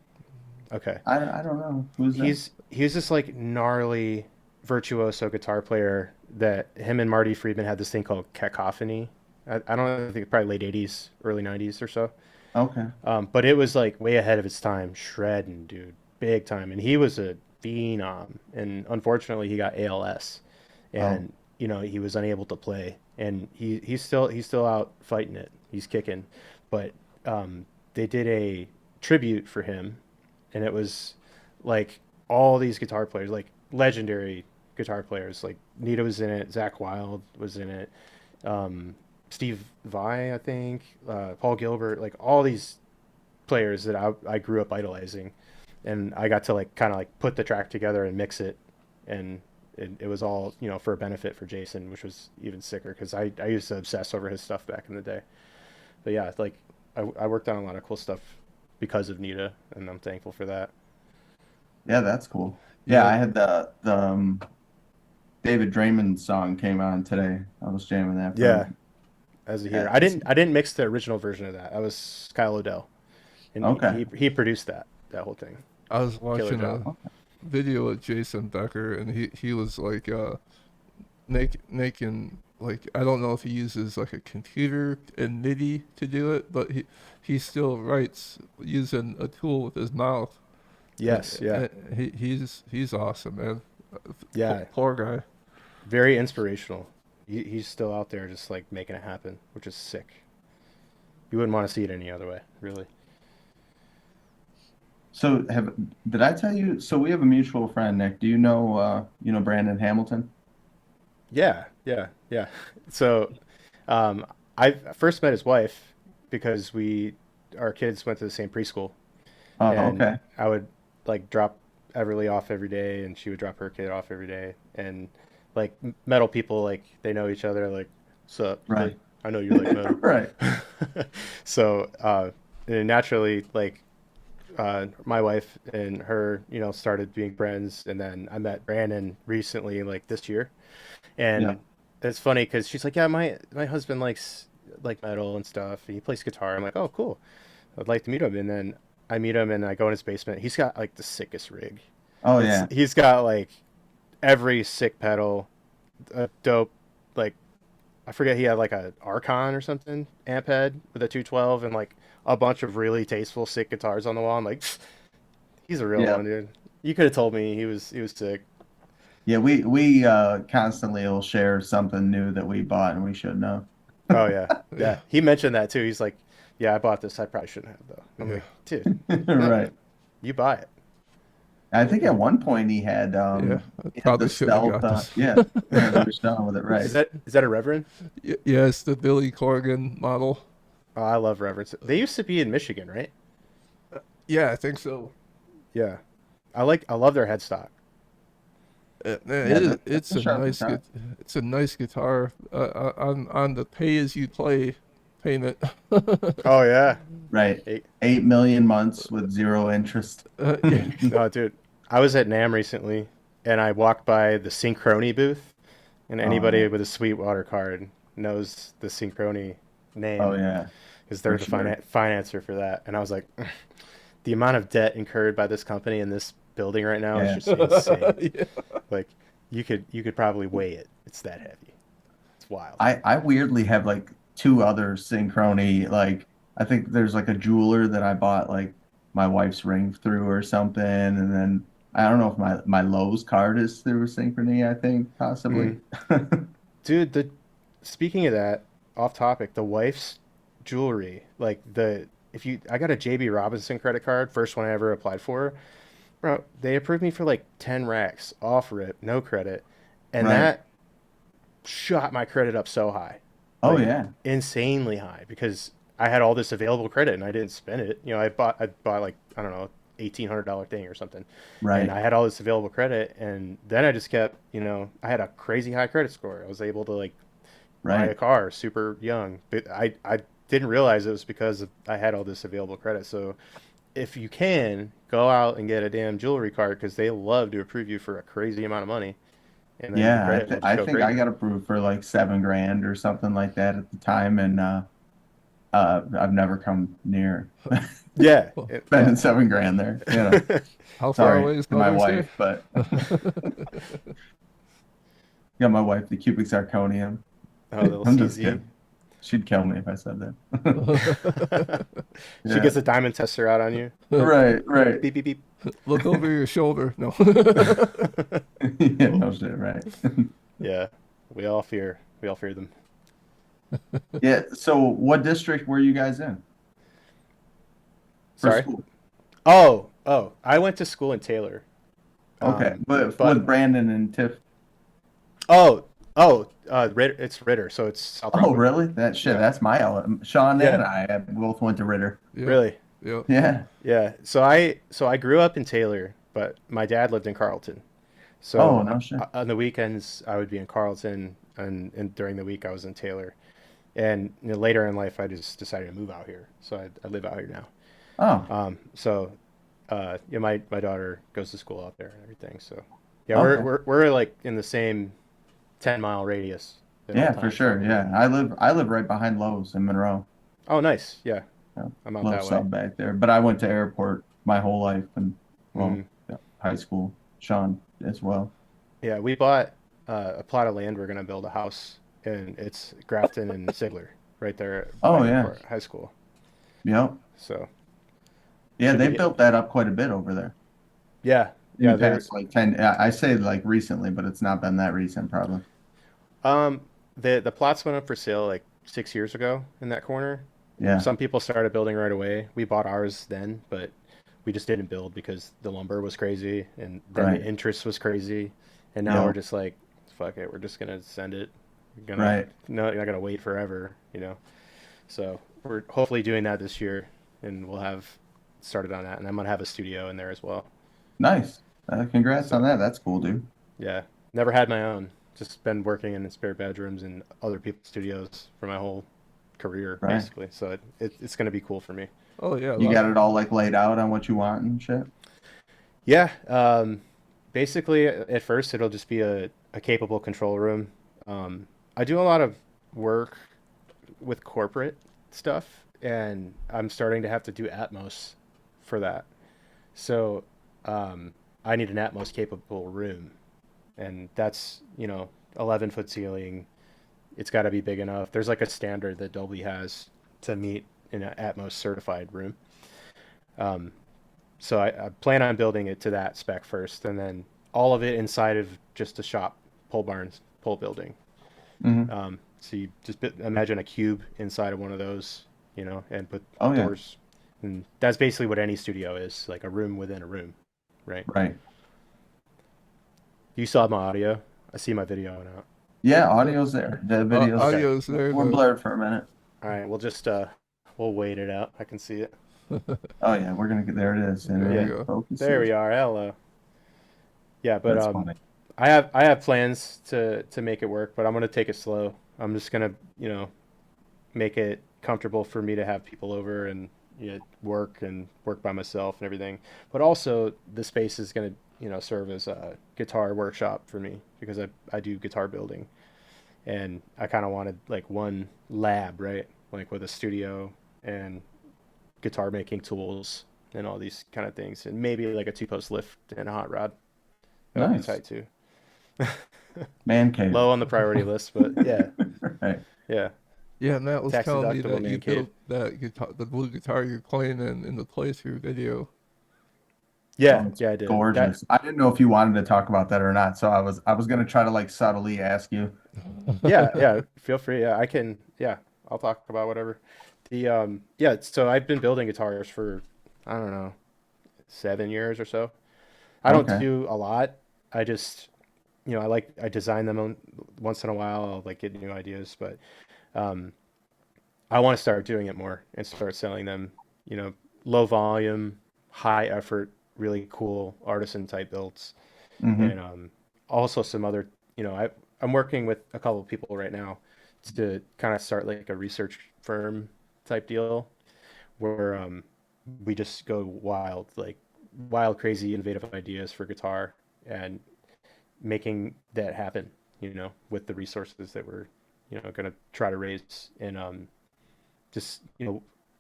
Okay. I don't know who's that. He's this like gnarly virtuoso guitar player that him and Marty Friedman had this thing called Cacophony. I don't think probably late '80s, early '90s or so. Okay. But it was like way ahead of its time, shredding, dude, big time. And he was a phenom. And unfortunately, he got ALS, Oh, and he was unable to play. And he's still out fighting it. He's kicking, but they did a tribute for him, and it was like all these guitar players, like legendary guitar players, like Nita was in it, Zach Wilde was in it, um, Steve Vai, I think, Paul Gilbert, like all these players that I grew up idolizing, and I got to like kind of like put the track together and mix it, and it was all for a benefit for Jason, which was even sicker because I used to obsess over his stuff back in the day. But yeah, like I worked on a lot of cool stuff because of Nita, and I'm thankful for that. yeah, that's cool. Yeah, Yeah. I had the David Draymond song came on today. I was jamming that for Yeah, as a yeah. heater, I didn't mix the original version of that. That was Kyle Odell, and Okay. he produced that whole thing. I was Killer watching job. a video of Jason Becker, and he was like making, like, I don't know if he uses like a computer and MIDI to do it, but he still writes using a tool with his mouth. Yes, yeah, He's awesome, man. yeah. Poor guy. Very inspirational. He's still out there just like making it happen, which is sick. You wouldn't want to see it any other way, really. So have did I tell you? So we have a mutual friend, Nick. Do you know Brandon Hamilton? Yeah, yeah, yeah. So, um, I first met his wife because our kids went to the same preschool, Oh, and okay. I would like drop Everly off every day, and she would drop her kid off every day, and like metal people, like they know each other, like, "Sup? Right. I know you like metal." Right. So, and naturally, like my wife and her, started being friends, and then I met Brandon recently, like this year, Yeah. and it's funny because she's like, "Yeah, my husband likes like metal and stuff. And he plays guitar." I'm like, "Oh, cool. I'd like to meet him." And then I meet him, and I go in his basement. He's got like the sickest rig. Oh It's yeah. He's got like every sick pedal, a dope, like I forget, he had like a Archon or something amp head with a 212 and like a bunch of really tasteful sick guitars on the wall. I'm like, he's a real Yeah. one, dude. You could have told me he was sick. Yeah. We constantly will share something new that we bought and we should know. Oh yeah, Yeah, yeah. He mentioned that too. He's like, yeah, I bought this. I probably shouldn't have though. I'm yeah, like, dude, Right. you buy it. I think at one point yeah. I he had the probably should have stealth got this. yeah, yeah, we were selling with it, Is right. that a Reverend? Yeah, it's the Billy Corgan model. Oh, I love Reverends. They used to be in Michigan, right? Yeah, I think so. Yeah. I love their headstock. Man, Yeah, that's it's a a sharp nice guitar. it's a nice guitar. On the pay as you play payment. Oh yeah. Right. Hey, 8 million months with zero interest. Yeah. oh dude, I was at NAM recently, and I walked by the Synchrony booth, and Oh anybody yeah. with a Sweetwater card knows the Synchrony Oh name yeah, because they're for the sure. financer for that. And I was like, the amount of debt incurred by this company in this building right now is Yeah. just insane. Yeah. Like, you could probably weigh it. It's that heavy. It's wild. I weirdly have like two other Synchrony, like I think there's like a jeweler that I bought like my wife's ring through or something, and then I don't know if my Lowe's card is through Synchrony, I think possibly. Mm. Dude, the speaking of that, off topic, the wife's jewelry, like the if you I got a JB Robinson credit card, first one I ever applied for. Bro, they approved me for like 10 racks off rip, no credit. And Right. that shot my credit up so high. Oh Like yeah. insanely high because I had all this available credit and I didn't spend it. I bought like, I don't know, $1,800 thing or something. And Right. I had all this available credit, and then I just kept, I had a crazy high credit score. I was able to like buy a Right. car super young, but I didn't realize it was because I had all this available credit. So if you can, go out and get a damn jewelry card because they love to approve you for a crazy amount of money, and then your Yeah, credit will just I go think I crazy. got approved for like 7 grand or something like that at the time, and I've never come near Yeah. Well, spending 7 grand there. You know, how far sorry away is to my Mother's Day? wife, but got my wife the cubic zirconium. Oh, little I'm just CZ. kidding. She'd kill me if I said that. She Yeah. gets a diamond tester out on you. Right, right. Beep beep beep. Look over your shoulder. No. Yeah, no shit, right. Yeah, we all fear them. Yeah, so what district were you guys in for Sorry. school? Oh, I went to school in Taylor. Okay, but But with Brandon and Tiff. Ritter, it's Ritter, so it's South Oh, Rockwell. really? That shit, Yeah, that's my Sean yeah, and I both went to Ritter. Yep. really, Yep. Yeah. yeah. So I grew up in Taylor, but my dad lived in Carlton. Oh, So no shit. on the weekends I would be in Carlton, and during the week I was in Taylor. And later in life I just decided to move out here, so I live out here now. Oh, So yeah, my daughter goes to school out there and everything. So yeah, we're okay. we're we're like in the same 10-mile radius at all Yeah, for times, sure. probably. Yeah, I live right behind Lowe's in Monroe. Oh, nice. Yeah, Yeah, I'm out little that way. sub back there. But I went to airport my whole life and well, Mm. yeah, high school. Sean as well. Yeah, we bought a plot of land. We're gonna build a house, and it's Grafton and Sigler, right there by Oh yeah. Airport High School. Yep. So Yeah, should they be, built that up quite a bit over there yeah, in the yeah. They're past like 10. I say like recently, but it's not been that recent probably. um the plots went up for sale like 6 years ago in that corner. Yeah. Some people started building right away. We bought ours then, but we just didn't build because the lumber was crazy, and then the Right. interest was crazy, and now we're Yep. just like, fuck it, we're just gonna send it. We're gonna Right. no, you're not gonna wait forever. So we're hopefully doing that this year, and we'll have started on that, and I'm gonna have a studio in there as well. Nice. Congrats on So that. That's cool, dude. yeah, never had my own. Just been working in spare bedrooms and other people's studios for my whole career, Right. basically. So it's gonna be cool for me. Oh yeah. You got it all like laid out on what you want and shit. Yeah, basically at first it'll just be a capable control room. I do a lot of work with corporate stuff, and I'm starting to have to do Atmos for that. So I need an Atmos capable room, and that's 11-foot ceiling. It's got to be big enough. There's like a standard that Dolby has to meet in an Atmos certified room. Um, so I plan on building it to that spec first, and then all of it inside of just a shop, pole barns, pole building. Hmm. So you just imagine a cube inside of one of those, and put Oh yeah. doors. And that's basically what any studio is, like a room within a room, right? Right. You saw my audio. I see my video now. Yeah, Uh, audio's there. The video's Okay. audio's there. we're blurred for a minute. All right. We'll wait it out. I can see it. Oh yeah, we're gonna get there. It is. And There we Yeah. go. There focuses. we are. Hello. Yeah, but That's funny. I have plans to make it work, but I'm gonna take it slow. I'm just gonna, make it comfortable for me to have people over and work by myself and everything. But also the space is gonna, serve as a guitar workshop for me because I do guitar building, and I kind of wanted like one lab, right? Like with a studio and guitar making tools and all these kind of things, and maybe like a two-post lift and a hot rod. That would be Nice. tight too. Man cave. Low on the priority list, but yeah, Right. yeah. Yeah, Matt was Tax telling me deductible that you man cave. built that guitar, the blue guitar you're playing in the playthrough video. Oh, Yeah, it's yeah, I did. That gorgeous. I didn't know if you wanted to talk about that or not, so I was gonna try to like subtly ask you. Yeah, yeah, feel free. Yeah, I can. Yeah, I'll talk about whatever. Yeah, so I've been building guitars for, I don't know, 7 years or so. I don't Okay. do a lot. I just, I design them once in a while. I'll like get new ideas, but um, I want to start doing it more and start selling them. You know, Low volume, high effort, really cool artisan type builds, Hmm. and also some other. I'm working with a couple of people right now to kind of start like a research firm type deal where we just go wild, like wild, crazy, innovative ideas for guitar and making that happen. With the resources that we're, going to try to raise and just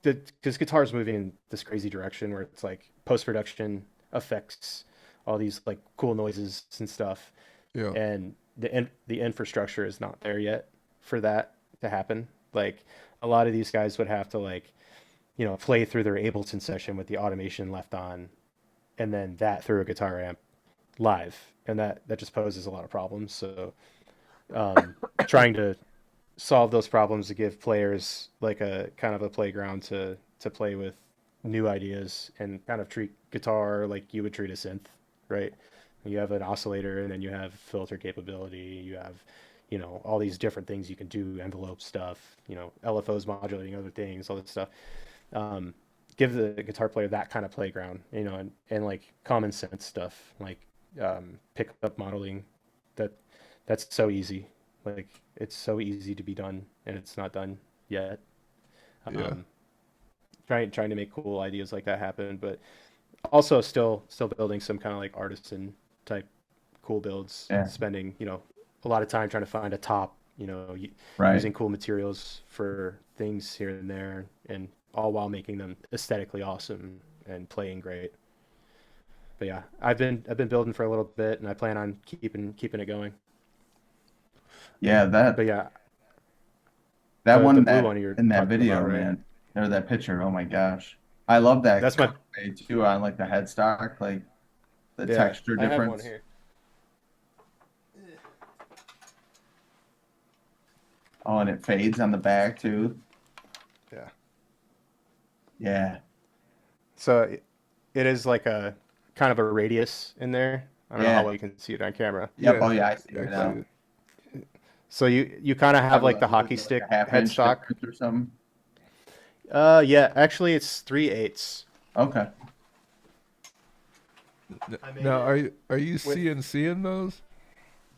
because guitar's moving in this crazy direction where it's like post-production effects, all these like cool noises and stuff, Yeah. and the infrastructure is not there yet for that to happen. Like a lot of these guys would have to like play through their Ableton session with the automation left on, and then that through a guitar amp live, and that just poses a lot of problems. So trying to solve those problems to give players like a kind of a playground to play with new ideas and kind of treat guitar like you would treat a synth, right? You have an oscillator and then you have filter capability, you have all these different things you can do, envelope stuff, LFOs modulating other things, all that stuff. um, Give the guitar player that kind of playground, and like common sense stuff, like pick up modeling. That that's so easy. Like it's so easy to be done, and it's not done yet. Yeah. Um, trying to make cool ideas like that happen, but also still building some kind of like artisan type cool builds, Yeah. spending a lot of time trying to find a top, Right. using cool materials for things here and there, and all while making them aesthetically awesome and playing great. But yeah, I've been building for a little bit, and I plan on keeping it going. Yeah, But yeah, that the one blue that one you're in that talking about, video, right? man, or that picture. Oh my gosh, I love that That's my colorway too on like the headstock, like the Yeah. texture I have one difference. here. Oh, and it fades on the back too. Yeah. Yeah, So it is like a kind of a radius in there. I don't know how yeah, well you can see it on camera. yep. Yeah. Oh yeah, I see Yeah, I it see now. it. So you kind of have Have like the what is hockey it, like stick a half inch headstock. difference or something? Yeah, actually it's 3/8. Okay. I made Now, it are you with CNCing those?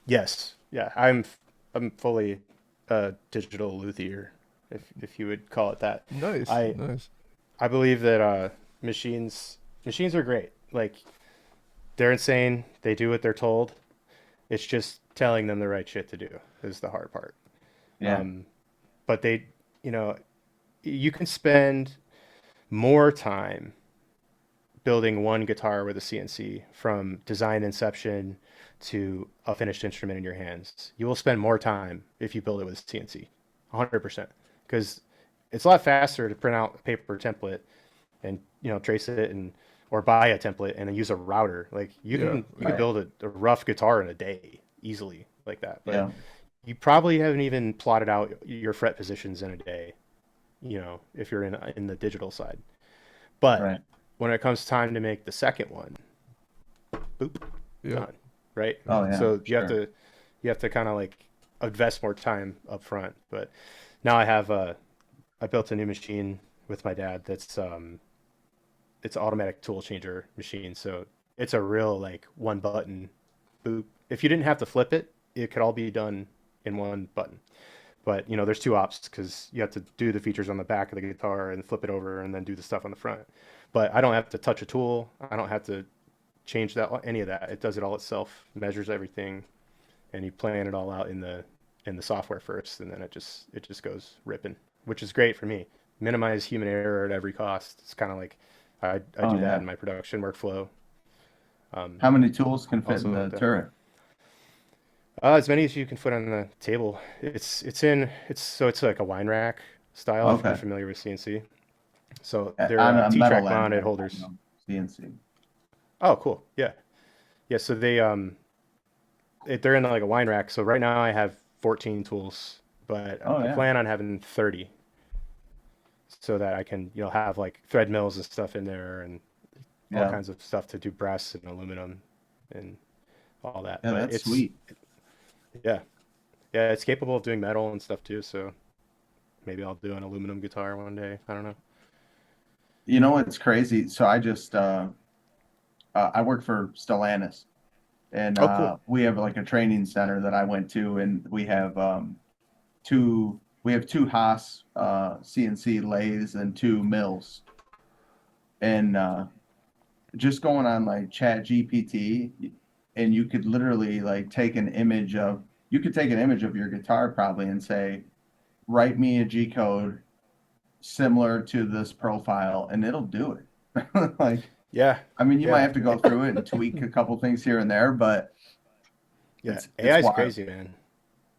Yes. Yeah, I'm fully digital luthier, if you would call it that. Nice, I nice. I believe that machines are great. Like they're insane. They do what they're told. It's just telling them the right shit to do is the hard part. Yeah. Um, but you know, you can spend more time building one guitar with a CNC from design inception to a finished instrument in your hands. You will spend more time if you build it with a CNC, 100%, because it's a lot faster to print out a paper template and trace it and or buy a template and then use a router. Like Yeah, you can yeah. Right. build a rough guitar in a day easily like that. But Yeah. you probably haven't even plotted out your fret positions in a day, if you're in the digital side. But Right. when it comes time to make the second one, boop, Yeah. done, right? Oh yeah, So for sure. you have to kind of like invest more time up front. But now I built a new machine with my dad that's it's an automatic tool changer machine. So it's a real like one button boop. If you didn't have to flip it, it could all be done in one button. But there's two ops because you have to do the features on the back of the guitar and flip it over and then do the stuff on the front. But I don't have to touch a tool. I don't have to change that any of that. It does it all itself, measures everything, and you plan it all out in the software first, and then it just goes ripping, which is great for me. Minimize human error at every cost. It's kind of like I Oh do that yeah. in my production workflow. How many tools can fit in Also, the turret? as many as you can fit on the table. It's like a wine rack style if you're Okay. familiar with CNC. So they're On a metal T-track end, mounted right? I holders. know. CNC. Oh, cool. Yeah, yeah. So they're in like a wine rack. So right now I have 14 tools, but Oh I yeah. plan on having 30 so that I can have like thread mills and stuff in there and all Yeah. kinds of stuff to do brass and aluminum and all that. Yeah, But that's sweet. yeah, yeah, it's capable of doing metal and stuff too. So maybe I'll do an aluminum guitar one day. I don't know. You know what's crazy? So I work for Stellantis, and Oh, cool. we have like a training center that I went to, and we have two Haas CNC lathes and two mills, and just going on like Chat GPT, and you could literally like take an image of your guitar probably and say, write me a G code similar to this profile, and it'll do it. Like, Yeah, I mean, you might yeah, have to go through it and tweak a couple things here and there, but yeah. it's AI is wild. crazy, man.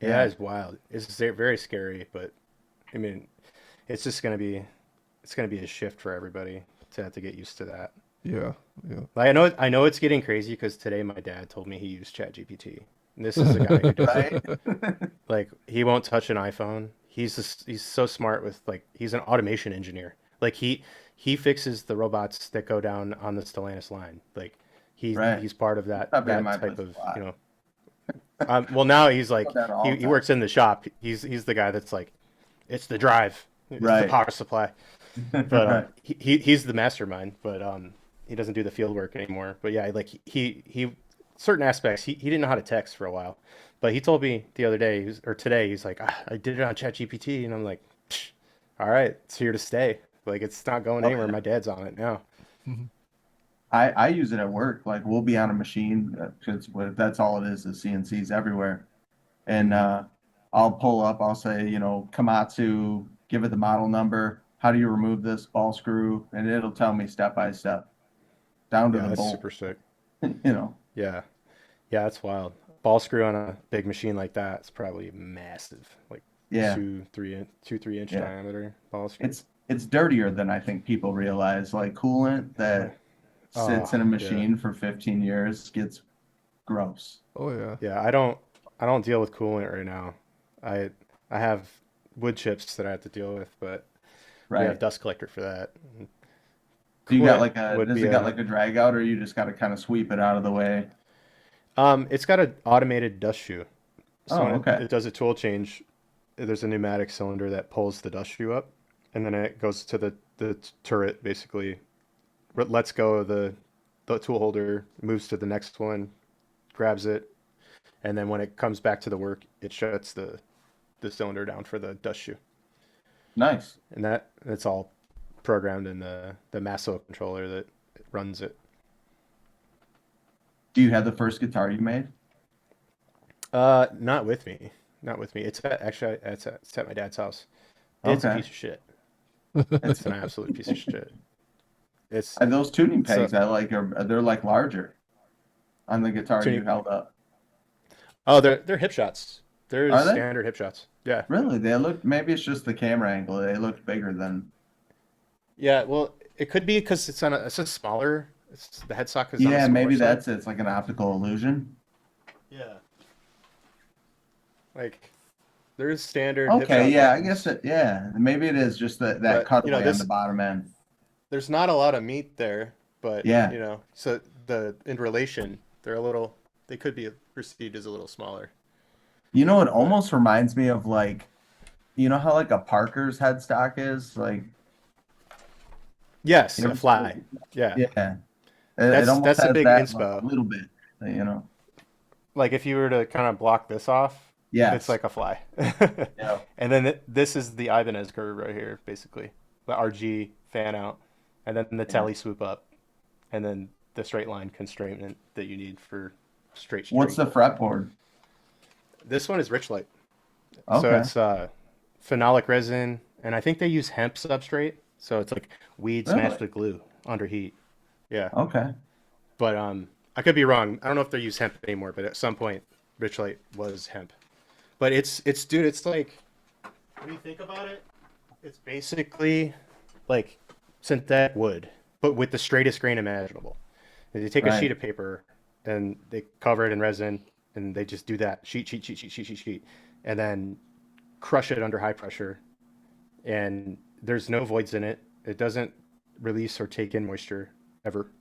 AI Yeah. is wild. It's very scary, but I mean, it's just gonna be it's gonna be a shift for everybody to have to get used to that. Yeah, yeah. Like I know it's getting crazy because today my dad told me he used ChatGPT. And this is the guy who does it. Right? Like he won't touch an iPhone. He's so smart with like he's an automation engineer. Like he fixes the robots that go down on the Stellantis line. Like Right. he's part of He's that probably in that my type place of a lot. well now he's About like that all the he time. works in the shop. He's the guy that's like it's the drive, it's the Right. power supply. But Right. he's the mastermind, but he doesn't do the field work anymore. But yeah, like he certain aspects he didn't know how to text for a while, but he told me the other day or today he's like I did it on ChatGPT, and I'm like, "Psh, all right, it's here to stay. Like it's not going Oh, anywhere. yeah. My dad's on it now. Mhm. I use it at work. Like we'll be on a machine because that's all it is CNCs everywhere. And Hmm. I'll pull up, I'll say, Komatsu, give it the model number. How do you remove this ball screw? And it'll tell me step by step, down to Yeah, the that's bolt. super sick. You know, Yeah, yeah, that's wild. Ball screw on a big machine like that is probably massive, like yeah, 2 3 inch yeah. diameter ball screw. It's dirtier than I think people realize. Like coolant Yeah. that Oh sits in a yeah. machine for 15 years gets gross. Oh yeah. Yeah, I don't deal with coolant right now. I I have wood chips that I have to deal with, but we have Right. dust collector for that. Do you got Coolant like a, would does be it got a like a drag out or you just got to kind of sweep it out of the way? it's got an automated dust shoe. So Oh, when okay. it does a tool change, there's a pneumatic cylinder that pulls the dust shoe up, and then it goes to the turret basically. Lets go of the tool holder, moves to the next one, grabs it, and then when it comes back to the work, it shuts the cylinder down for the dust shoe. Nice. And that's all programmed in the Masso controller that runs it. Do you have the first guitar you made? Not with me, not with me. Actually it's at my dad's house. It's a Okay. piece of shit. It's It's an absolute piece of shit. It's those tuning so pegs I like are they're like larger on the guitar you tuning. held up. Oh, they're hip shots. They're Are they? standard hip shots. Yeah, Really? They look, maybe it's just the camera angle. They look bigger than. yeah. Well, it could be because it's a smaller. The headstock is on the Yeah, smaller maybe side. that's it. It's like an optical illusion. Yeah. Like there's standard hip Okay, shot yeah, I guess buttons, it, yeah. Maybe it is just that but cutaway on the bottom end. there's not a lot of meat there, but Yeah. so in relation, they could be perceived as a little smaller. It But almost reminds me of like, how like a Parker's headstock is? Like, yes, you a ever see fly. those? Yeah. Yeah. It almost That's a has big that a inspo. little bit. Like if you were to kind of block this off, it's Yes. like a fly. Yeah. And then this is the Ibanez curve right here, basically. The RG fan out, and then the Yeah. telly swoop up, and then the straight line constraint that you need for straight What's street. the fretboard? This one is Richlight. So Okay. it's phenolic resin, and I think they use hemp substrate. So it's like weed Really? smashed with glue under heat. Yeah. Okay. But I could be wrong. I don't know if they use hemp anymore, but at some point Richlight was hemp. But it's dude, it's like when you think about it, it's basically like synthetic wood, but with the straightest grain imaginable. And they take a sheet Right. of paper and they cover it in resin and they just do that sheet, and then crush it under high pressure. And there's no voids in it. It doesn't release or take in moisture ever.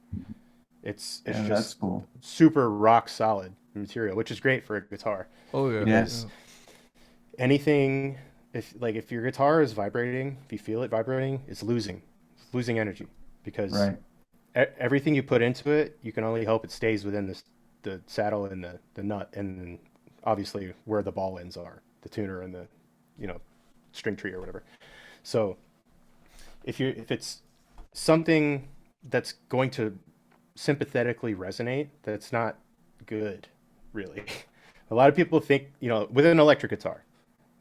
It's Yeah, that's just cool. super rock solid material, which is great for a guitar Oh yeah. Yes. because Yeah. anything if your guitar is vibrating, if you feel it vibrating, it's losing energy because Right. everything you put into it, you can only hope it stays within the saddle and the nut, and then obviously where the ball ends are, the tuner and the you know string tree or whatever. So if it's something that's going to sympathetically resonate, that's not good, really. A lot of people think with an electric guitar,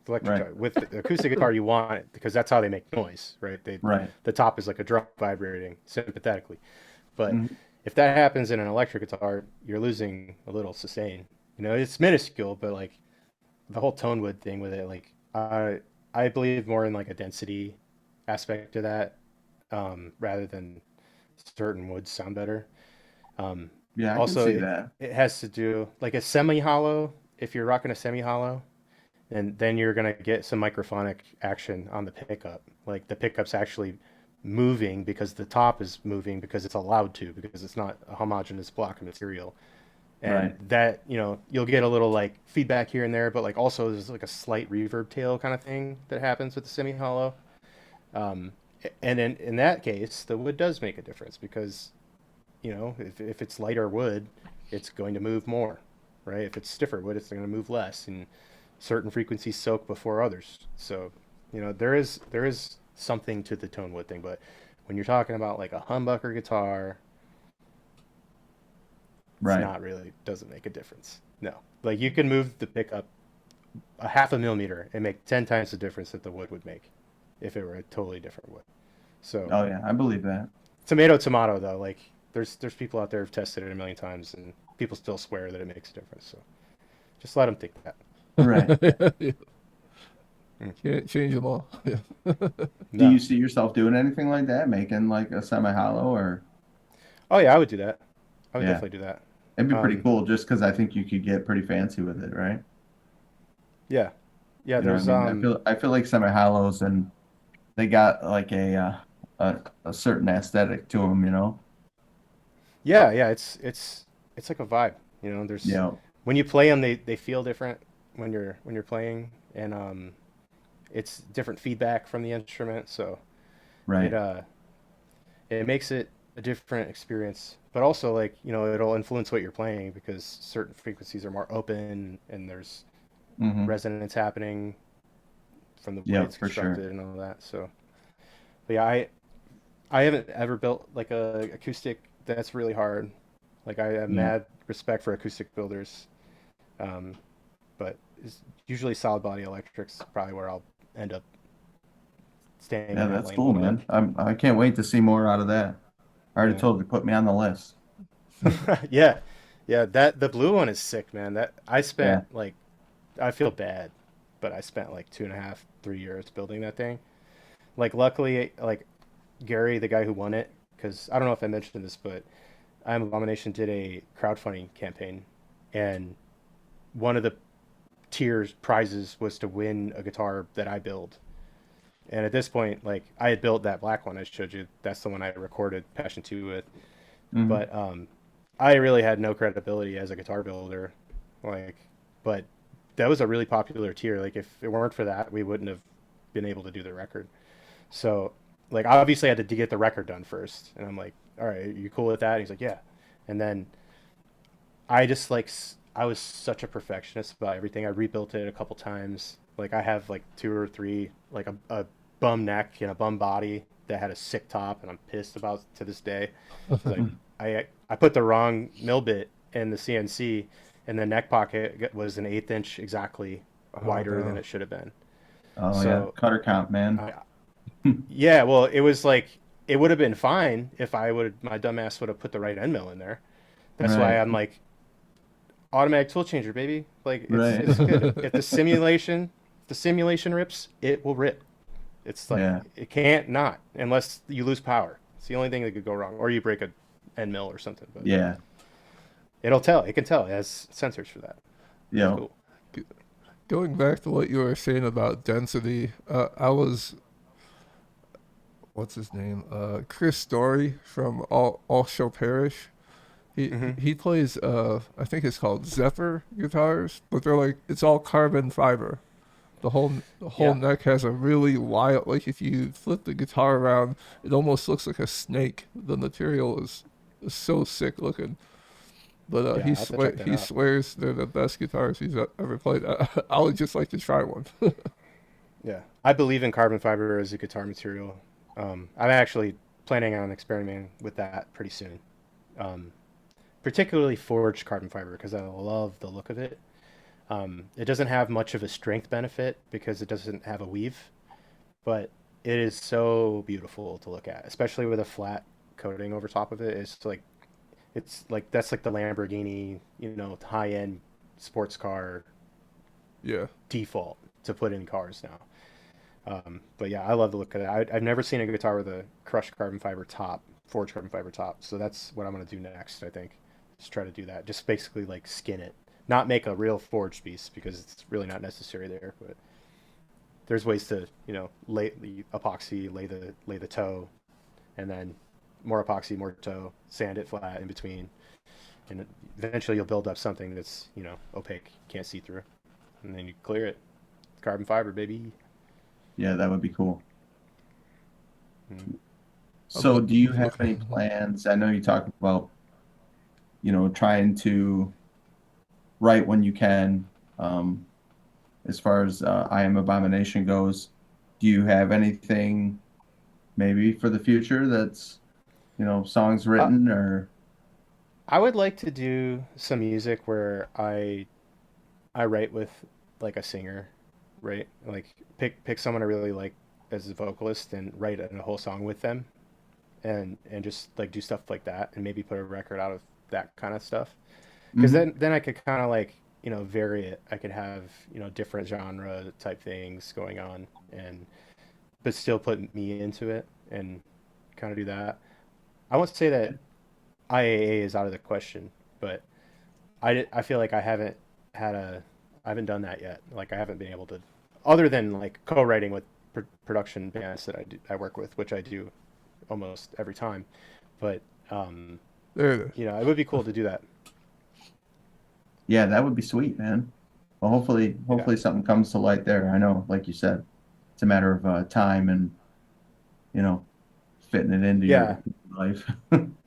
electric Right. guitar. With the acoustic guitar, you want it because that's how they make noise, right? Right. The top is like a drum vibrating sympathetically. But Mhm. if that happens in an electric guitar, you're losing a little sustain. You know, it's minuscule, but like the whole tone wood thing with it, like I believe more in like a density aspect to that, rather than certain woods sound better. Um, Yeah, I can Also, see that. it has to do like a semi-hollow. If you're rocking a semi-hollow, and then you're gonna get some microphonic action on the pickup. Like the pickup's actually moving because the top is moving because it's allowed to because it's not a homogeneous block of material. And Right. that, you know, you'll get a little like feedback here and there, but like also there's like a slight reverb tail kind of thing that happens with the semi-hollow. Um, and in that case, the wood does make a difference because, you know, if it's lighter wood, it's going to move more, right? If it's stiffer wood, it's going to move less, and certain frequencies soak before others. So, you know, there is something to the tone wood thing, but when you're talking about like a humbucker guitar, it's Right. not really doesn't make a difference. No, like you can move the pickup a half a millimeter and make 10 times the difference that the wood would make if it were a totally different wood. So Oh yeah, I believe that. tomato tomato though, like there's people out there who've tested it a million times and people still swear that it makes a difference. So just let them think that. Right. Yeah. Mm. Can't change them all. Yeah. Do No. you see yourself doing anything like that, making like a semi-hollow or Oh yeah, I would do that. I would yeah, definitely do that. it'd be pretty Um, cool just because I think you could get pretty fancy with it, right? yeah, yeah. You know what I There's mean? I feel like semi-hollows and they got like a certain aesthetic to them, you know? yeah, yeah. It's like a vibe. You know, there's Yeah, when you play them, they feel different when you're playing, and it's different feedback from the instrument. So it right. uh it makes it a different experience. But also like, you know, it'll influence what you're playing because certain frequencies are more open and there's Mm-hmm. resonance happening from the way Yeah, it's for sure. constructed and all that. So, but yeah, I haven't ever built like a acoustic that's really hard. Like I have Yeah. mad respect for acoustic builders, um, but it's usually solid body electrics probably where I'll end up staying Yeah, in that that's lane a cool, little bit. man. I can't wait to see more out of that. I already Yeah, told you, put me on the list. yeah, yeah. That the blue one is sick, man. That I spent Yeah. like I feel bad, but I spent like 2.5, 3 years building that thing. Like luckily, like Gary, the guy who won it, because I don't know if I mentioned this, but I Am Abomination did a crowdfunding campaign, and one of the tiers prizes was to win a guitar that I build. And at this point, like I had built that black one I showed you. That's the one I recorded Passion 2 with. Hmm. But I really had no credibility as a guitar builder. Like, but that was a really popular tier. Like if it weren't for that, we wouldn't have been able to do the record. So, like, obviously, I had to get the record done first, and I'm like, "All right, you cool with that?" And he's like, "Yeah." And then I just like I was such a perfectionist about everything. I rebuilt it a couple times. Like, I have like two or three, like a bum neck and a bum body that had a sick top, and I'm pissed about to this day because I put the wrong mill bit in the CNC, and the neck pocket was an eighth inch exactly Oh wider than no. it should have been. Oh yeah, So cutter count, man. I, yeah, well, it was like it would have been fine if I would my dumbass would have put the right end mill in there. That's why Right. I'm like automatic tool changer, baby. Like Right. it's good. If the simulation rips, it will rip. It's like Yeah. it can't not unless you lose power. It's the only thing that could go wrong, or you break a end mill or something. But Yeah. it'll tell. It can tell. It has sensors for that. It's Yeah. cool. Going back to what you were saying about density, I was what's his name? Chris Story from All Shall Perish. He Hmm. he plays I think it's called Zephyr guitars, but they're like it's all carbon fiber. The whole Yeah. neck has a really wild like if you flip the guitar around, it almost looks like a snake. The material is so sick looking. But Yeah. I have to check that he out. swears they're the best guitars he's ever played. I would just like to try one. Yeah, I believe in carbon fiber as a guitar material. I'm actually planning on experimenting with that pretty soon. Um, Particularly forged carbon fiber because I love the look of it. It doesn't have much of a strength benefit because it doesn't have a weave, but it is so beautiful to look at, especially with a flat coating over top of it. It's like that's like the Lamborghini, high end sports car Yeah. default to put in cars now. But yeah, I love the look of it. I've never seen a guitar with a crushed carbon fiber top, forged carbon fiber top. So that's what I'm gonna do next. I think, just try to do that. Just basically like skin it, not make a real forged piece because it's really not necessary there. But there's ways to lay the epoxy, lay the toe, and then more epoxy, more toe, sand it flat in between, and eventually you'll build up something that's opaque, can't see through, and then you clear it. Carbon fiber, baby. Yeah, that would be cool. Mm. I'm So, do you have any looking. plans? I know you talked about, trying to write when you can. Um, as far as I Am Abomination goes, do you have anything maybe for the future that's, songs Uh, written or? I would like to do some music where I write with like a singer, right? Like pick someone I really like as a vocalist and write a whole song with them, and just like do stuff like that, and maybe put a record out of that kind of stuff. Because Mhm. then I could kind of like vary it. I could have different genre type things going on, and but still put me into it and kind of do that. I won't say that IAA is out of the question, but I feel like had a I haven't done that yet. Like I haven't been able to, other than like co-writing with production bands that I work with, which I do almost every time. But um, There it is. it would be cool to do that. Yeah, that would be sweet, man. Well, hopefully, Yeah, hopefully something comes to light there. I know, like you said, it's a matter of time and you know fitting it into yeah, your life.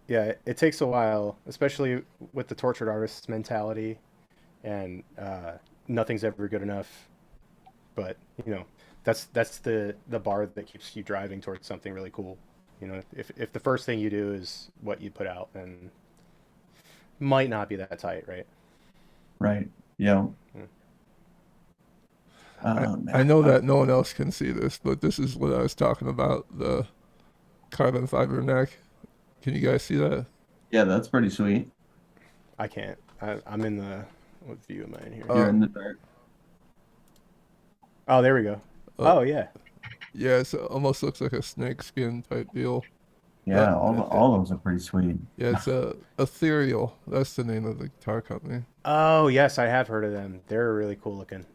yeah. It takes a while, especially with the tortured artist mentality, and nothing's ever good enough. But that's the bar that keeps you driving towards something really cool. If the first thing you do is what you put out, then might not be that tight, right? Right. Yeah. Mm. I Man. know that no one else can see this, but this is what I was talking about, the carbon fiber neck. Can you guys see that? Yeah, that's pretty sweet. I can't. I'm in the what view am I in here? You're Uh, in the dark. Oh, there we go. uh, Oh yeah, yeah, it almost looks like a snake skin type deal. Yeah, But all those are pretty sweet. yeah, it's ethereal. That's the name of the guitar company. oh yes, I have heard of them. They're really cool looking.